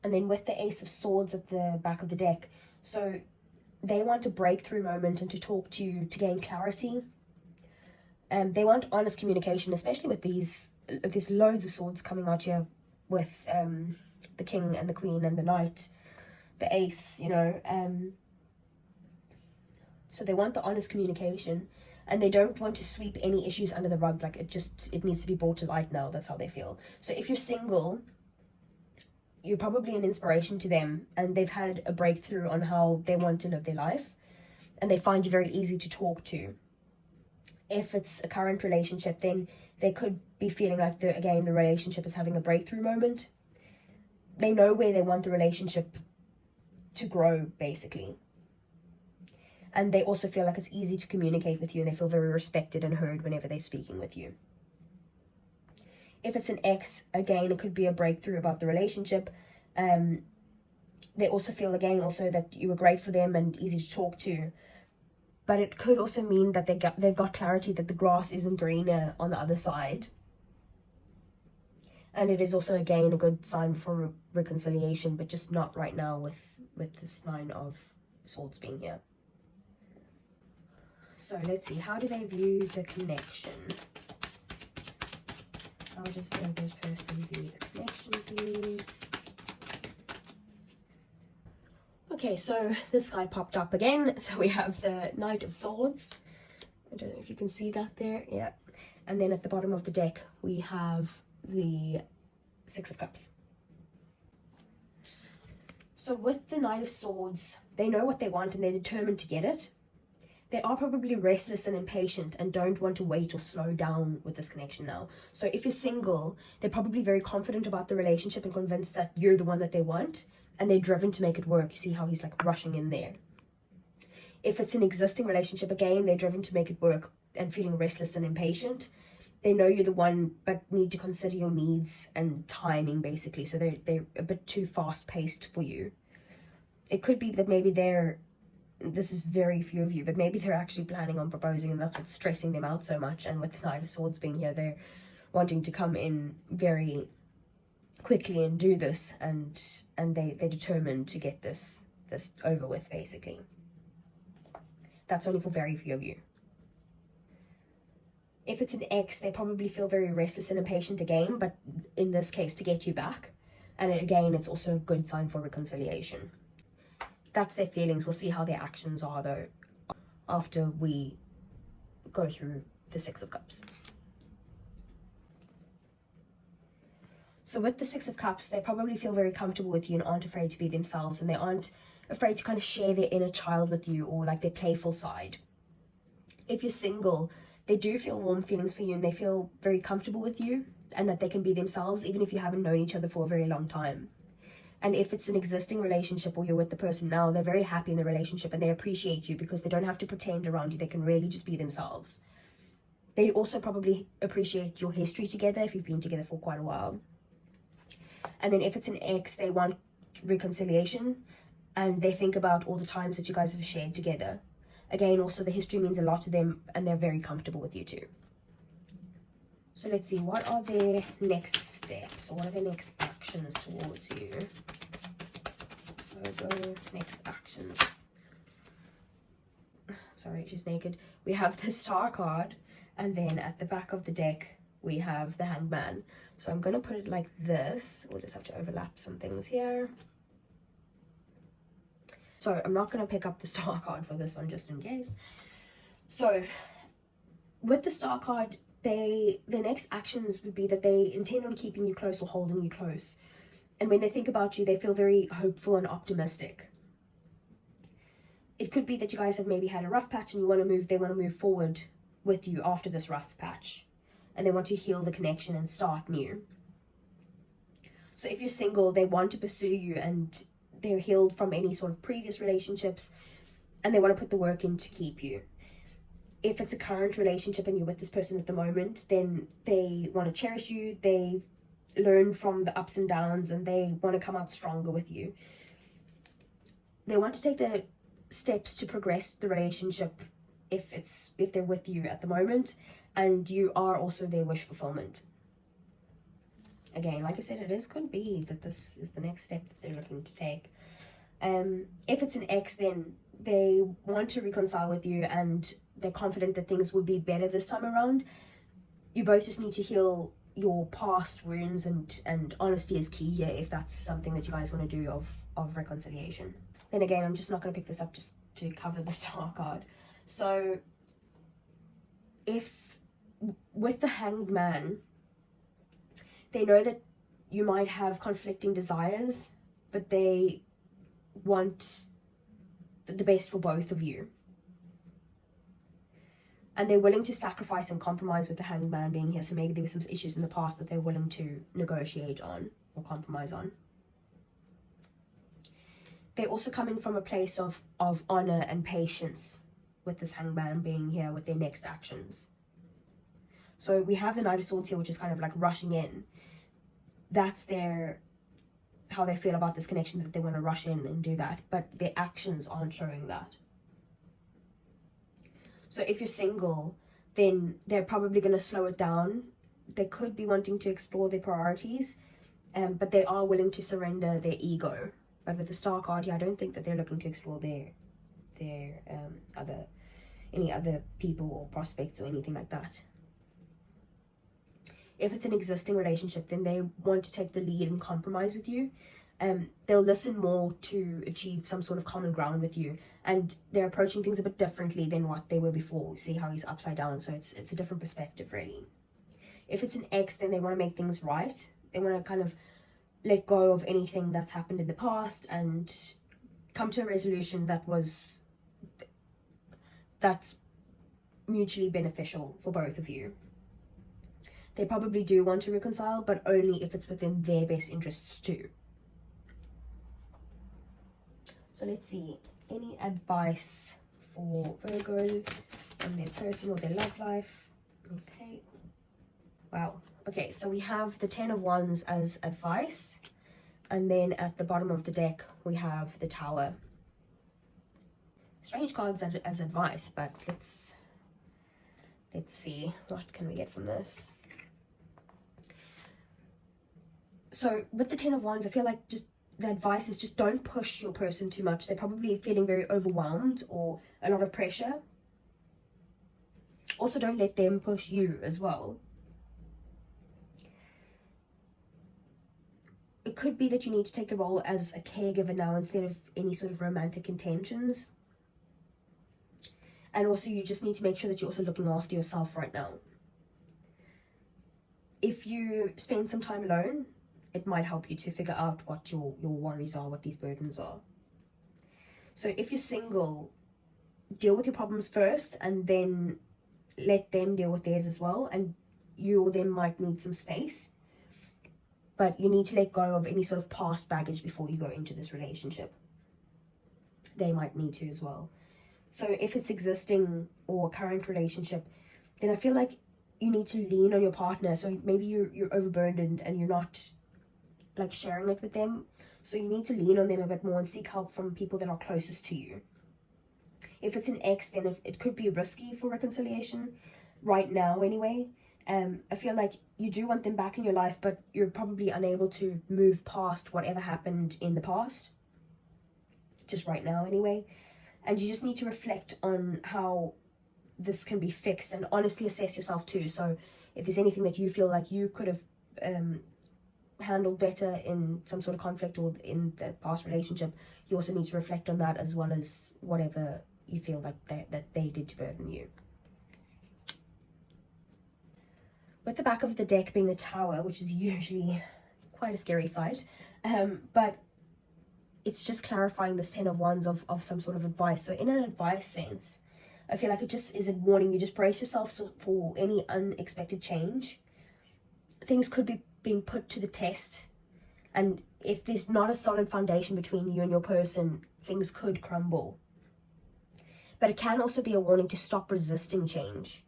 And then with the Ace of Swords at the back of the deck, so they want a breakthrough moment and to talk to you to gain clarity. They want honest communication, especially with there's loads of swords coming out here with the King and the Queen and the Knight, the Ace, you know. So they want the honest communication, and they don't want to sweep any issues under the rug. Like it needs to be brought to light now. That's how they feel. So if you're single, you're probably an inspiration to them, and they've had a breakthrough on how they want to live their life, and they find you very easy to talk to. If it's a current relationship, then they could be feeling like the relationship is having a breakthrough moment. They know where they want the relationship to grow, basically. And they also feel like it's easy to communicate with you, and they feel very respected and heard whenever they're speaking with you. If it's an ex, again, it could be a breakthrough about the relationship. They also feel, also that you were great for them and easy to talk to. But it could also mean that they've got clarity that the grass isn't greener on the other side. And it is also, again, a good sign for reconciliation, but just not right now with this Nine of Swords being here. So let's see, how do they view the connection? How does Virgo's person view the connection, please? Okay, so this guy popped up again. So we have the Knight of Swords. I don't know if you can see that there. Yeah. And then at the bottom of the deck, we have the Six of Cups. So with the Knight of Swords, they know what they want and they're determined to get it. They are probably restless and impatient and don't want to wait or slow down with this connection now. So if you're single, they're probably very confident about the relationship and convinced that you're the one that they want, and they're driven to make it work. You see how he's like rushing in there. If it's an existing relationship, again, they're driven to make it work and feeling restless and impatient. They know you're the one, but need to consider your needs and timing, basically. So they're a bit too fast-paced for you. It could be that maybe this is very few of you, but maybe they're actually planning on proposing, and that's what's stressing them out so much. And with the Knight of Swords being here, they're wanting to come in very quickly and do this, and they're determined to get this over with, basically. That's only for very few of you. If it's an ex, they probably feel very restless and impatient again, but in this case to get you back. And again, it's also a good sign for reconciliation. That's their feelings. We'll see how their actions are, though, after we go through the Six of Cups. So with the Six of Cups, they probably feel very comfortable with you and aren't afraid to be themselves, and they aren't afraid to kind of share their inner child with you, or like their playful side. If you're single, They do feel warm feelings for you, and they feel very comfortable with you, and that they can be themselves even if you haven't known each other for a very long time. And if it's an existing relationship or you're with the person now, they're very happy in the relationship and they appreciate you because they don't have to pretend around you. They can really just be themselves. They also probably appreciate your history together if you've been together for quite a while. And then if it's an ex, they want reconciliation and they think about all the times that you guys have shared together. Again, also the history means a lot to them and they're very comfortable with you too. So let's see, what are their next steps? Or what are their next actions towards you? Virgo, next actions. Sorry, she's naked. We have the Star card, and then at the back of the deck, we have the Hanged Man. So I'm going to put it like this. We'll just have to overlap some things here. So I'm not going to pick up the Star card for this one, just in case. So with the Star card, their next actions would be that they intend on keeping you close or holding you close. And when they think about you, they feel very hopeful and optimistic. It could be that you guys have maybe had a rough patch and they want to move forward with you after this rough patch. And they want to heal the connection and start new. So if you're single, they want to pursue you and they're healed from any sort of previous relationships and they want to put the work in to keep you. If it's a current relationship and you're with this person at the moment, then they want to cherish you, they learn from the ups and downs, and they want to come out stronger with you. They want to take the steps to progress the relationship if they're with you at the moment, and you are also their wish fulfillment. Again, like I said, could be that this is the next step that they're looking to take. If it's an ex, then they want to reconcile with you and they're confident that things will be better this time around. You both just need to heal your past wounds, and honesty is key here if that's something that you guys want to do of reconciliation. Then again, I'm just not going to pick this up just to cover the Star card. So if with the Hanged Man, they know that you might have conflicting desires, but they want the best for both of you. And they're willing to sacrifice and compromise with the Hanged Man being here. So maybe there were some issues in the past that they're willing to negotiate on or compromise on. They're also coming from a place of honor and patience with this Hanged Man being here with their next actions. So we have the Knight of Swords here, which is kind of like rushing in. That's how they feel about this connection, that they want to rush in and do that. But their actions aren't showing that. So if you're single, then they're probably going to slow it down. They could be wanting to explore their priorities, but they are willing to surrender their ego. But with the Star card here, I don't think that they're looking to explore any other people or prospects or anything like that. If it's an existing relationship, then they want to take the lead and compromise with you. They'll listen more to achieve some sort of common ground with you, and they're approaching things a bit differently than what they were before. See how he's upside down, so it's a different perspective really. If it's an ex, then they want to make things right. They want to kind of let go of anything that's happened in the past and come to a resolution that's mutually beneficial for both of you. They probably do want to reconcile, but only if it's within their best interests too. So let's see, any advice for Virgo on their personal, their love life? Okay. Wow. Okay, so we have the Ten of Wands as advice, and then at the bottom of the deck we have the Tower. Strange cards as advice, but let's see, what can we get from this? So with the Ten of Wands, I feel like just the advice is just don't push your person too much. They're probably feeling very overwhelmed or a lot of pressure. Also, don't let them push you as well. It could be that you need to take the role as a caregiver now instead of any sort of romantic intentions. And also you just need to make sure that you're also looking after yourself right now. If you spend some time alone, it might help you to figure out what your worries are, what these burdens are. So if you're single, deal with your problems first and then let them deal with theirs as well, and you or them might need some space. But you need to let go of any sort of past baggage before you go into this relationship. They might need to as well. So if it's existing or current relationship, then I feel like you need to lean on your partner. So maybe you're overburdened and you're not like sharing it with them. So you need to lean on them a bit more and seek help from people that are closest to you. If it's an ex, then it could be risky for reconciliation right now anyway. I feel like you do want them back in your life, but you're probably unable to move past whatever happened in the past, just right now anyway. And you just need to reflect on how this can be fixed and honestly assess yourself too. So if there's anything that you feel like you could have handled better in some sort of conflict or in the past relationship, you also need to reflect on that, as well as whatever you feel like that they did to burden you. With the back of the deck being the Tower, which is usually quite a scary sight, but it's just clarifying this Ten of Wands of some sort of advice. So in an advice sense, I feel like it just is a warning. You just brace yourself for any unexpected change. Things could be being put to the test, and if there's not a solid foundation between you and your person, things could crumble. But it can also be a warning to stop resisting change.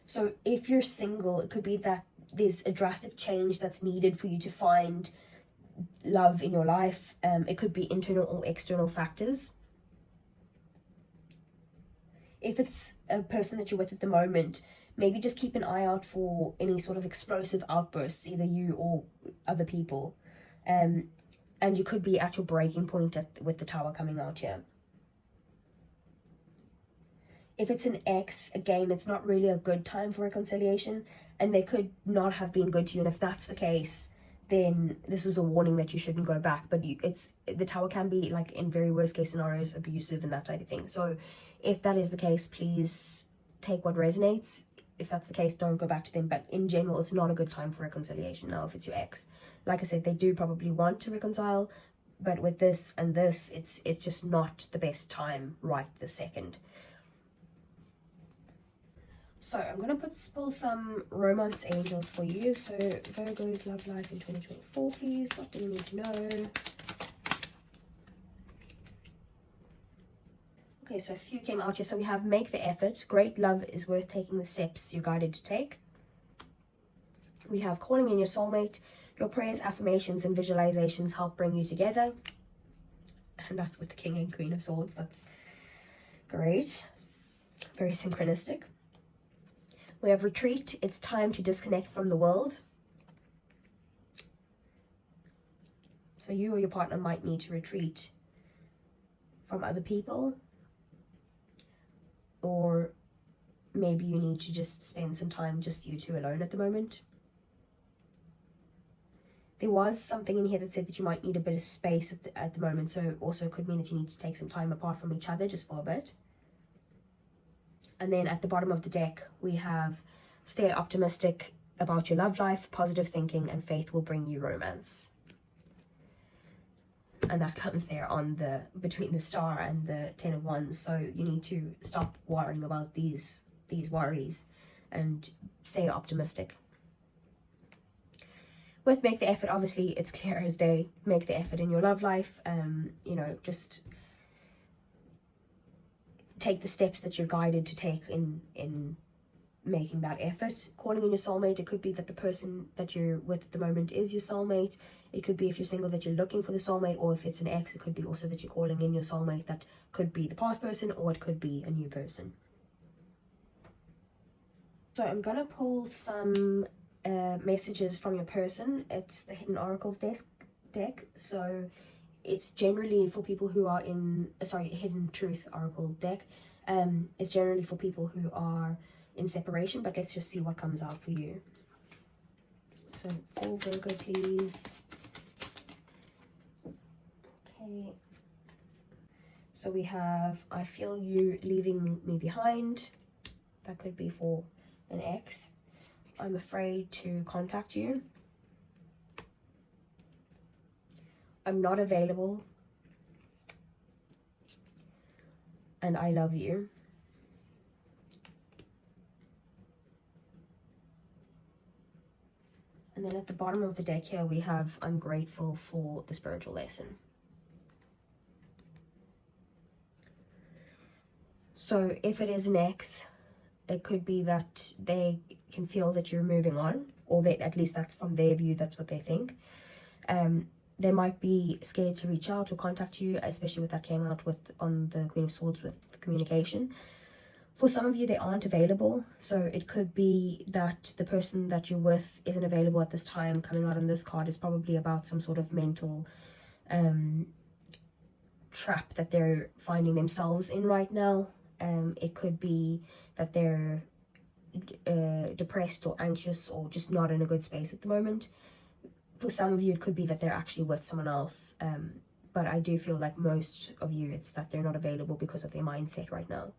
So if you're single, it could be that there's a drastic change that's needed for you to find love in your life. It could be internal or external factors. If it's a person that you're with at the moment, maybe just keep an eye out for any sort of explosive outbursts, either you or other people. And you could be at your breaking point with the Tower coming out here. If it's an ex, again, it's not really a good time for reconciliation, and they could not have been good to you. And if that's the case, then this is a warning that you shouldn't go back. But the Tower can be, like, in very worst case scenarios, abusive and that type of thing. So if that is the case, please take what resonates. If that's the case, don't go back to them. But in general, it's not a good time for reconciliation now if it's your ex. Like I said, they do probably want to reconcile, but with this and this, it's just not the best time right this second. So I'm going to pull some romance angels for you. So Virgo's love life in 2024, please. What do you need to know? Okay, so a few came out here. So we have make the effort. Great love is worth taking the steps you're guided to take. We have calling in your soulmate. Your prayers, affirmations, and visualizations help bring you together. And that's with the King and Queen of Swords. That's great. Very synchronistic. We have retreat. It's time to disconnect from the world. So you or your partner might need to retreat from other people. Or maybe you need to just spend some time just you two alone at the moment. There was something in here that said that you might need a bit of space at the moment. So also could mean that you need to take some time apart from each other just for a bit. And then at the bottom of the deck, we have stay optimistic about your love life, positive thinking, and faith will bring you romance. And that comes there on the between the Star and the Ten of Wands. So you need to stop worrying about these worries and stay optimistic. With make the effort, obviously it's clear as day. Make the effort in your love life. You know, just take the steps that you're guided to take in making that effort. Calling in your soulmate, it could be that the person that you're with at the moment is your soulmate. It could be, if you're single, that you're looking for the soulmate, or if it's an ex, it could be also that you're calling in your soulmate. That could be the past person, or it could be a new person. So I'm gonna pull some messages from your person. It's the Hidden Oracles deck. So it's generally for people who are in Hidden Truth Oracle deck. It's generally for people who are in separation, but let's just see what comes out for you. So for Virgo, please. Okay, so we have I feel you leaving me behind. That could be for an ex. I'm afraid to contact you. I'm not available. And I love you. And then at the bottom of the deck here, we have I'm grateful for the spiritual lesson. So if it is an ex, it could be that they can feel that you're moving on, or that at least that's from their view, that's what they think. They might be scared to reach out or contact you, especially with that came out with on the Queen of Swords with communication. For some of you, they aren't available, so it could be that the person that you're with isn't available at this time. Coming out on this card is probably about some sort of mental trap that they're finding themselves in right now. It could be that they're depressed or anxious or just not in a good space at the moment. For some of you, it could be that they're actually with someone else. But I do feel like most of you, it's that they're not available because of their mindset right now.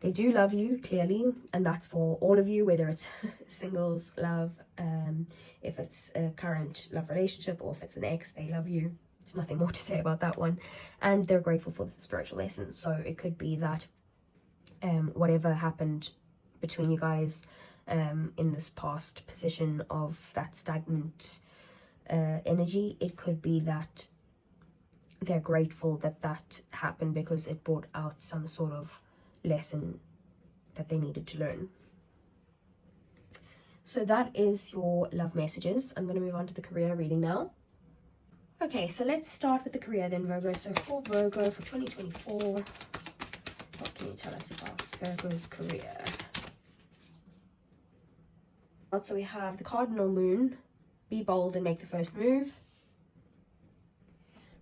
They do love you, clearly, and that's for all of you, whether it's singles, love, if it's a current love relationship, or if it's an ex, they love you. There's nothing more to say about that one. And they're grateful for the spiritual lessons. So it could be that whatever happened between you guys in this past position of that stagnant energy, it could be that they're grateful that that happened because it brought out some sort of lesson that they needed to learn. So that is your love messages. I'm going to move on to the career reading now. Okay, so let's start with the career then, Virgo. So for Virgo for 2024, what can you tell us about Virgo's career? So we have the cardinal moon, be bold and make the first move.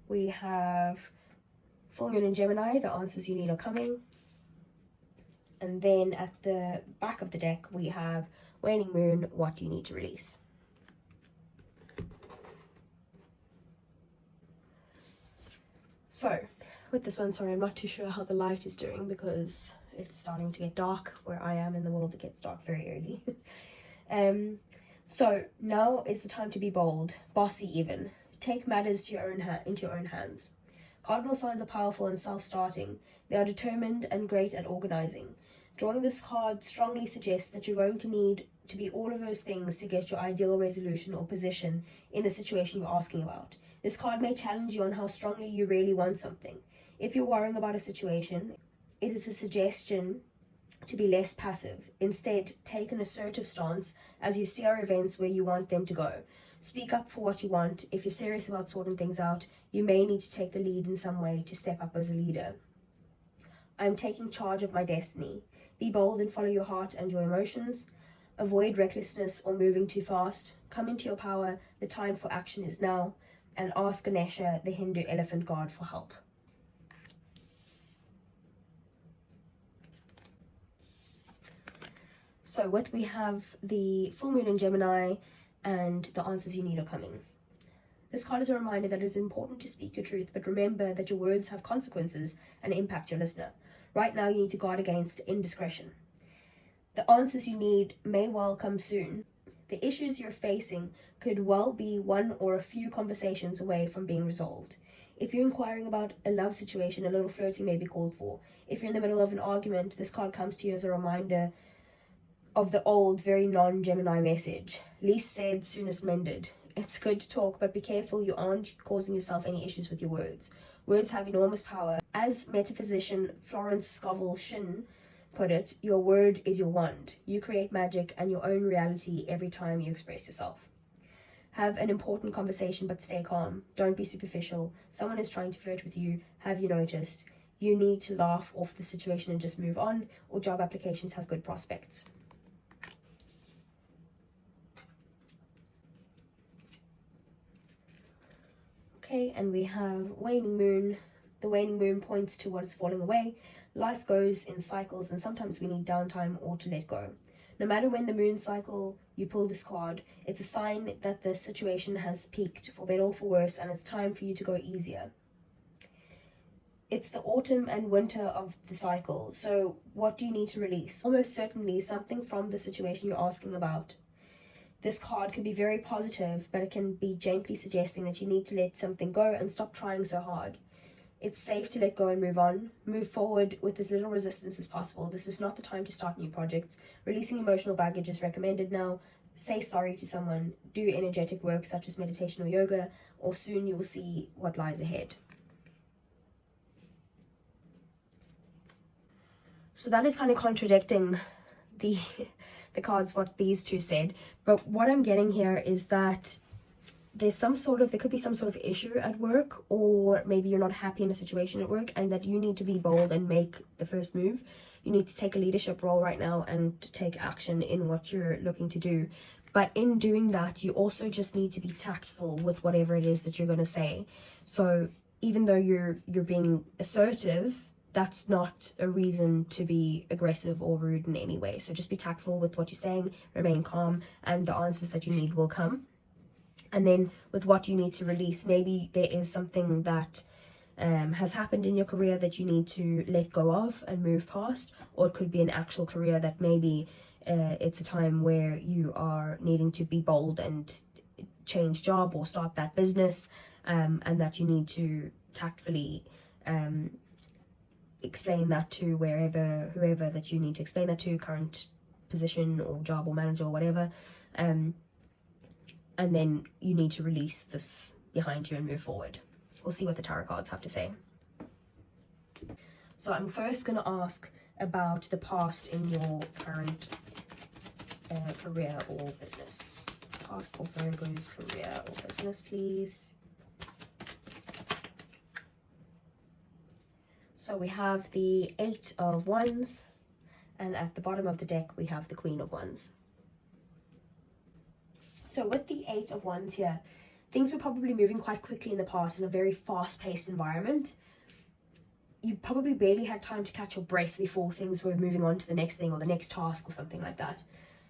We have full moon in Gemini, the answers you need are coming. And then at the back of the deck, we have waning moon, what do you need to release? So with this one, sorry, I'm not too sure how the light is doing because it's starting to get dark where I am in the world. It gets dark very early. So now is the time to be bold, bossy even. Take matters to into your own hands. Cardinal signs are powerful and self-starting. They are determined and great at organizing. Drawing this card strongly suggests that you're going to need to be all of those things to get your ideal resolution or position in the situation you're asking about. This card may challenge you on how strongly you really want something. If you're worrying about a situation, it is a suggestion to be less passive. Instead, take an assertive stance as you steer events where you want them to go. Speak up for what you want. If you're serious about sorting things out, you may need to take the lead in some way to step up as a leader. I'm taking charge of my destiny. Be bold and follow your heart and your emotions. Avoid recklessness or moving too fast. Come into your power. The time for action is now. And ask Ganesha, the Hindu elephant god, for help. So we have the full moon in Gemini and the answers you need are coming. This card is a reminder that it is important to speak your truth, but remember that your words have consequences and impact your listener. Right now, you need to guard against indiscretion. The answers you need may well come soon. The issues you're facing could well be one or a few conversations away from being resolved. If you're inquiring about a love situation, a little flirting may be called for. If you're in the middle of an argument, this card comes to you as a reminder of the old, very non-Gemini message. Least said, soonest mended. It's good to talk, but be careful you aren't causing yourself any issues with your words. Words have enormous power. As metaphysician Florence Scovel Shinn put it, your word is your wand. You create magic and your own reality every time you express yourself. Have an important conversation, but stay calm. Don't be superficial. Someone is trying to flirt with you. Have you noticed? You need to laugh off the situation and just move on, or job applications have good prospects. Okay, and we have waning moon. The waning moon points to what is falling away. Life goes in cycles, and sometimes we need downtime or to let go. No matter when the moon cycle you pull this card, it's a sign that the situation has peaked, for better or for worse, and it's time for you to go easier. It's the autumn and winter of the cycle, so what do you need to release? Almost certainly something from the situation you're asking about. This card can be very positive, but it can be gently suggesting that you need to let something go and stop trying so hard. It's safe to let go and move on. Move forward with as little resistance as possible. This is not the time to start new projects. Releasing emotional baggage is recommended now. say sorry to someone, do energetic work such as meditation or yoga, or soon you will see what lies ahead. So that is kind of contradicting the cards, what these two said. But what I'm getting here is that there could be some sort of issue at work, or maybe you're not happy in a situation at work, and that you need to be bold and make the first move. You need to take a leadership role right now and to take action in what you're looking to do. But in doing that, you also just need to be tactful with whatever it is that you're going to say. So even though you're being assertive, that's not a reason to be aggressive or rude in any way. So just be tactful with what you're saying, remain calm, and the answers that you need will come. And then with what you need to release, maybe there is something that has happened in your career that you need to let go of and move past, or it could be an actual career that maybe it's a time where you are needing to be bold and change job or start that business, and that you need to tactfully explain that to whoever that you need to explain that to, current position or job or manager or whatever, and then you need to release this behind you and move forward. We'll see what the tarot cards have to say. So I'm first going to ask about the past in your current career or business. Past for Virgo's career or business, please. So we have the 8 of Wands, and at the bottom of the deck we have the Queen of Wands. So with the 8 of Wands here, things were probably moving quite quickly in the past in a very fast-paced environment. You probably barely had time to catch your breath before things were moving on to the next thing or the next task or something like that.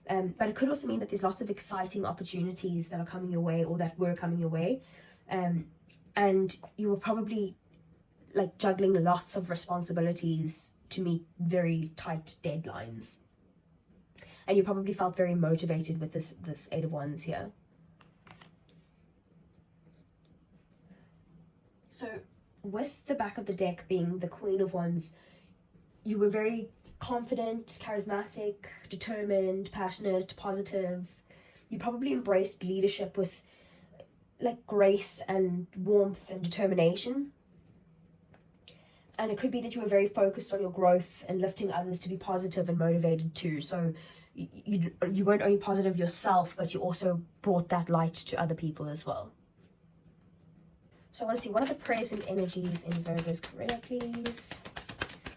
But it could also mean that there's lots of exciting opportunities that are coming your way or that were coming your way. And you were probably like juggling lots of responsibilities to meet very tight deadlines. And you probably felt very motivated with this 8 of Wands here. So with the back of the deck being the Queen of Wands, you were very confident, charismatic, determined, passionate, positive. You probably embraced leadership with like grace and warmth and determination. And it could be that you were very focused on your growth and lifting others to be positive and motivated too. So you weren't only positive yourself, but you also brought that light to other people as well. So I want to see, what are the present energies in Virgo's career, please,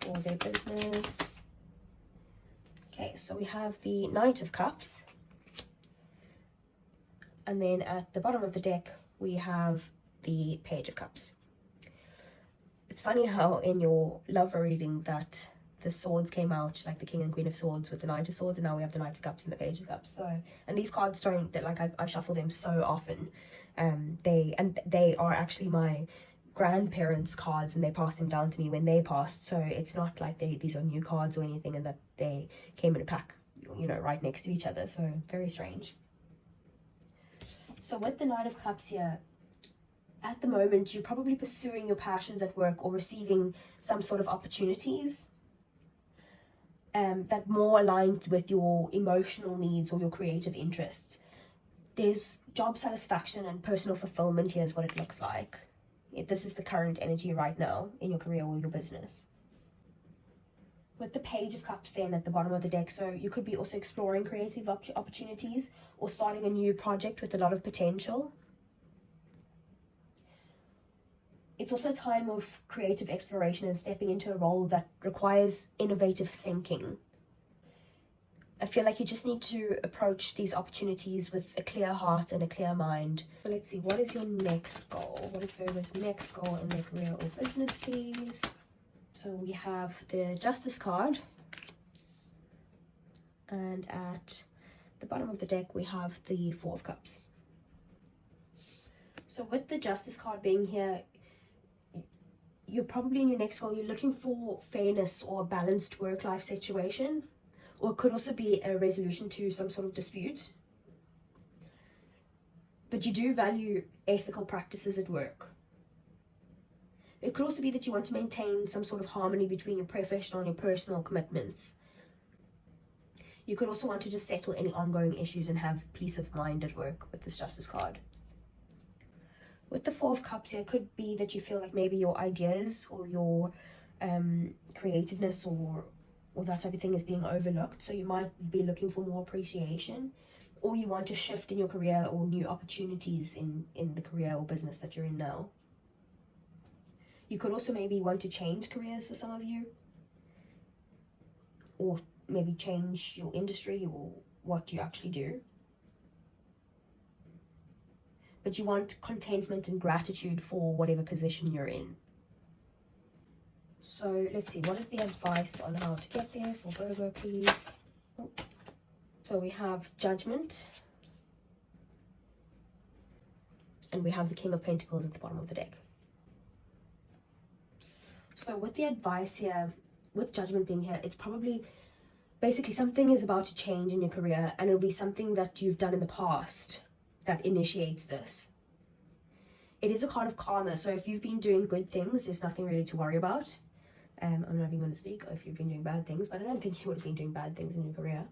or their business? Okay, so we have the Knight of Cups. And then at the bottom of the deck, we have the Page of Cups. It's funny how in your love reading that the swords came out, like the King and Queen of Swords with the Knight of Swords, and now we have the Knight of Cups and the Page of Cups. So, and these cards don't, that like I shuffle them so often. They are actually my grandparents' cards, and they passed them down to me when they passed. So it's not like these are new cards or anything, and that they came in a pack, you know, right next to each other. So very strange. So with the Knight of Cups here, at the moment you're probably pursuing your passions at work or receiving some sort of opportunities that more aligned with your emotional needs or your creative interests. There's job satisfaction and personal fulfillment here is what it looks like. This is the current energy right now in your career or your business. With the Page of Cups then at the bottom of the deck, so you could be also exploring creative opportunities or starting a new project with a lot of potential. It's also a time of creative exploration and stepping into a role that requires innovative thinking. I feel like you just need to approach these opportunities with a clear heart and a clear mind. So let's see, what is your next goal? What is Virgo's next goal in their career or business, please? So we have the Justice card. And at the bottom of the deck, we have the Four of Cups. So with the Justice card being here, you're probably in your next goal, you're looking for fairness or a balanced work-life situation, or it could also be a resolution to some sort of dispute. But you do value ethical practices at work. It could also be that you want to maintain some sort of harmony between your professional and your personal commitments. You could also want to just settle any ongoing issues and have peace of mind at work with this Justice card. With the Four of Cups here, it could be that you feel like maybe your ideas or your creativeness or that type of thing is being overlooked. So you might be looking for more appreciation, or you want to shift in your career or new opportunities in the career or business that you're in now. You could also maybe want to change careers for some of you, or maybe change your industry or what you actually do. But you want contentment and gratitude for whatever position you're in. So let's see, what is the advice on how to get there for Virgo, please? Oh. So we have Judgment, and we have the King of Pentacles at the bottom of the deck. So with the advice here, with Judgment being here, it's probably basically something is about to change in your career, and it'll be something that you've done in the past that initiates this. It is a card of karma, so if you've been doing good things, there's nothing really to worry about. I'm not even going to speak if you've been doing bad things, but I don't think you would have been doing bad things in your career.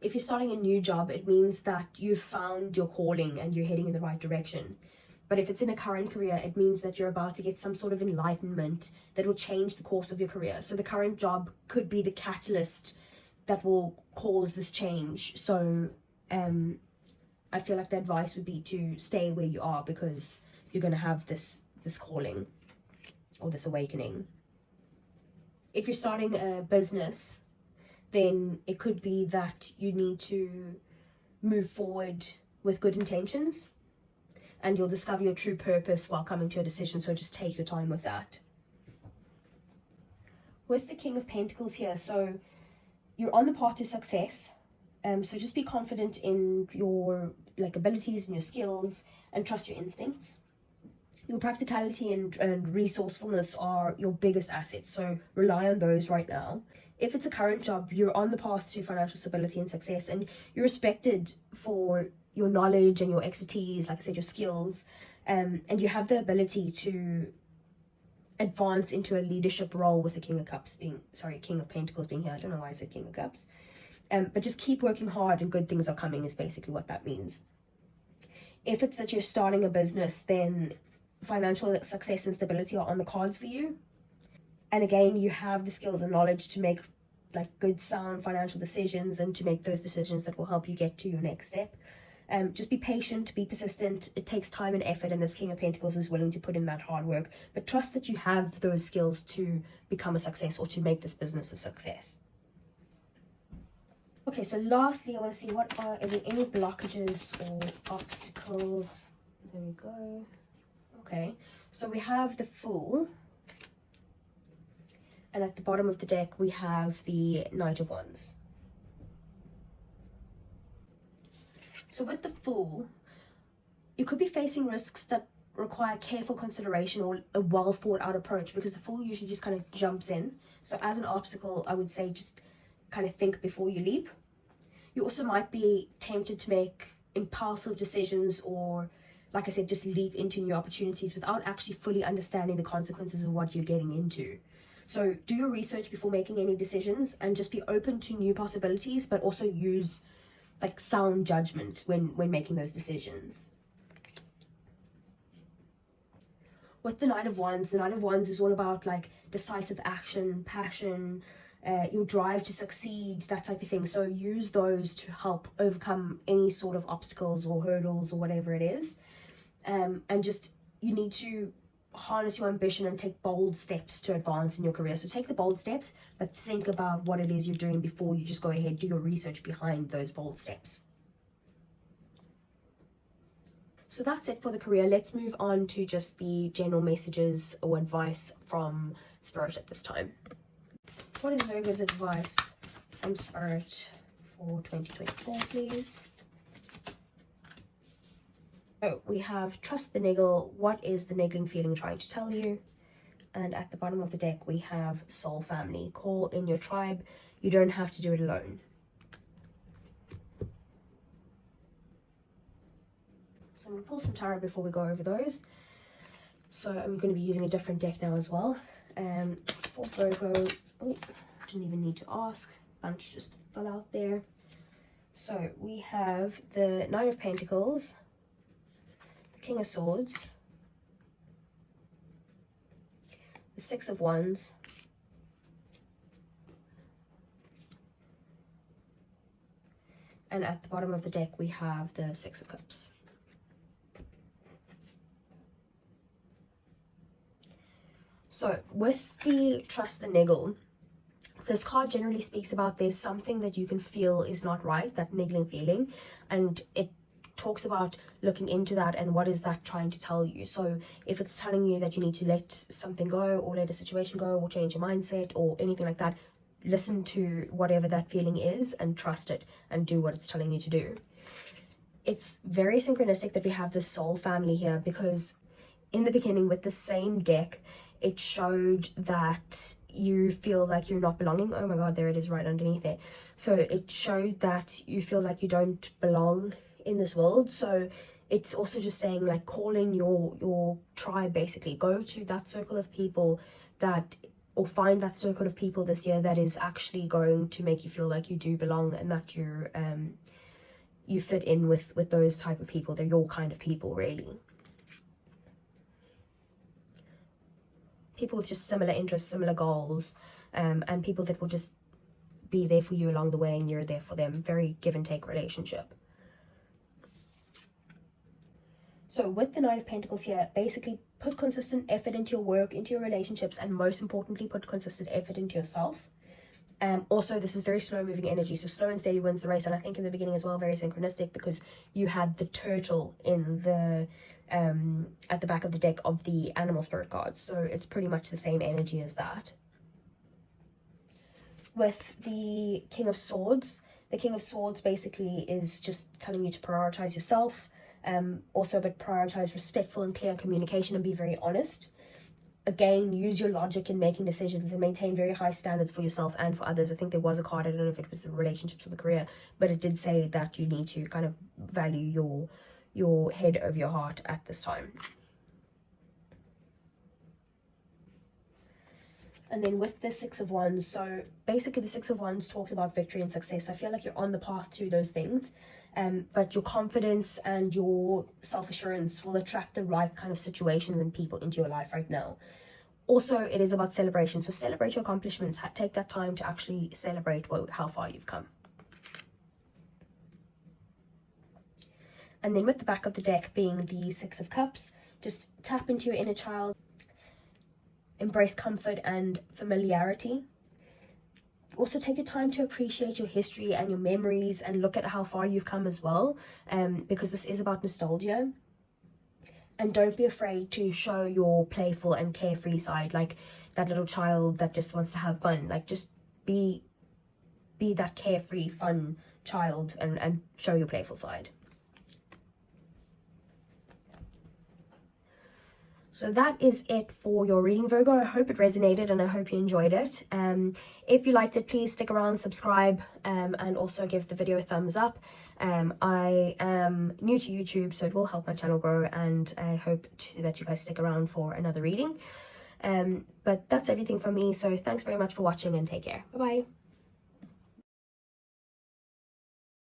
If you're starting a new job, it means that you've found your calling and you're heading in the right direction. But if it's in a current career, it means that you're about to get some sort of enlightenment that will change the course of your career. So the current job could be the catalyst that will cause this change. So I feel like the advice would be to stay where you are, because you're going to have this calling or this awakening. If you're starting a business, then it could be that you need to move forward with good intentions, and you'll discover your true purpose while coming to a decision. So just take your time with that. With the King of Pentacles here, so you're on the path to success. So just be confident in your abilities and your skills, and trust your instincts. Your practicality and resourcefulness are your biggest assets, so rely on those right now. If it's a current job, you're on the path to financial stability and success, and you're respected for your knowledge and your expertise, like I said, your skills, and you have the ability to advance into a leadership role with the King of Pentacles being here. I don't know why I said King of Cups. But just keep working hard and good things are coming is basically what that means. If it's that you're starting a business, then financial success and stability are on the cards for you. And again, you have the skills and knowledge to make good, sound financial decisions, and to make those decisions that will help you get to your next step. Just be patient, be persistent. It takes time and effort, and this King of Pentacles is willing to put in that hard work. But trust that you have those skills to become a success, or to make this business a success. Okay, so lastly, I want to see are there any blockages or obstacles? There we go. Okay, so we have the Fool, and at the bottom of the deck we have the Knight of Wands. So with the Fool, you could be facing risks that require careful consideration or a well thought out approach, because the Fool usually just kind of jumps in. So as an obstacle, I would say just kind of think before you leap. You also might be tempted to make impulsive decisions, or like I said, just leap into new opportunities without actually fully understanding the consequences of what you're getting into. So do your research before making any decisions, and just be open to new possibilities, but also use sound judgment when making those decisions. With the Knight of Wands is all about decisive action, passion, your drive to succeed, that type of thing. So use those to help overcome any sort of obstacles or hurdles or whatever it is. And just, you need to harness your ambition and take bold steps to advance in your career. So take the bold steps, but think about what it is you're doing before you just go ahead, do your research behind those bold steps. So that's it for the career. Let's move on to just the general messages or advice from Spirit at this time. What is Virgo's advice from Spirit for 2024, please? So we have Trust the Niggle. What is the niggling feeling trying to tell you? And at the bottom of the deck, we have Soul Family. Call in your tribe. You don't have to do it alone. So I'm going to pull some tarot before we go over those. So I'm going to be using a different deck now as well. For Virgo, Didn't even need to ask. Bunch just fell out there. So we have the Knight of Pentacles, the King of Swords, the Six of Wands, and at the bottom of the deck we have the Six of Cups. So with the Trust the Niggle, this card generally speaks about there's something that you can feel is not right, that niggling feeling, and it talks about looking into that and what is that trying to tell you. So if it's telling you that you need to let something go or let a situation go or change your mindset or anything like that, listen to whatever that feeling is and trust it and do what it's telling you to do. It's very synchronistic that we have this soul family here, because in the beginning with the same deck, it showed that you feel like you're not belonging. Oh my god, there it is right underneath it. So it showed that you feel like you don't belong in this world. So it's also just saying, like, call in your tribe, basically. Go to that circle of people that, or find that circle of people this year that is actually going to make you feel like you do belong and that you're you fit in with those type of people. They're your kind of people, really. People with just similar interests, similar goals, and people that will just be there for you along the way and you're there for them. Very give and take relationship. So with the Knight of Pentacles here, basically put consistent effort into your work, into your relationships, and most importantly, put consistent effort into yourself. Also, this is very slow moving energy, so slow and steady wins the race. And I think in the beginning as well, very synchronistic, because you had the turtle in the at the back of the deck of the animal spirit cards, so it's pretty much the same energy as that. With the King of Swords, the King of Swords basically is just telling you to prioritize yourself, also, but prioritize respectful and clear communication and be very honest. Again, use your logic in making decisions and maintain very high standards for yourself and for others. I think there was a card, I don't know if it was the relationships or the career, but it did say that you need to kind of value your head over your heart at this time. And then with the Six of Wands, so basically the Six of Wands talks about victory and success. So I feel like you're on the path to those things, but your confidence and your self-assurance will attract the right kind of situations and people into your life right now. Also, it is about celebration, so celebrate your accomplishments. Take that time to actually celebrate how far you've come. And then with the back of the deck being the Six of Cups, just tap into your inner child, embrace comfort and familiarity. Also take your time to appreciate your history and your memories and look at how far you've come as well, because this is about nostalgia. And don't be afraid to show your playful and carefree side, like that little child that just wants to have fun. Like, just be that carefree, fun child and show your playful side. So that is it for your reading, Virgo. I hope it resonated and I hope you enjoyed it. If you liked it, please stick around, subscribe, and also give the video a thumbs up. I am new to YouTube, so it will help my channel grow, and I hope that you guys stick around for another reading. But that's everything from me, so thanks very much for watching and take care. Bye-bye.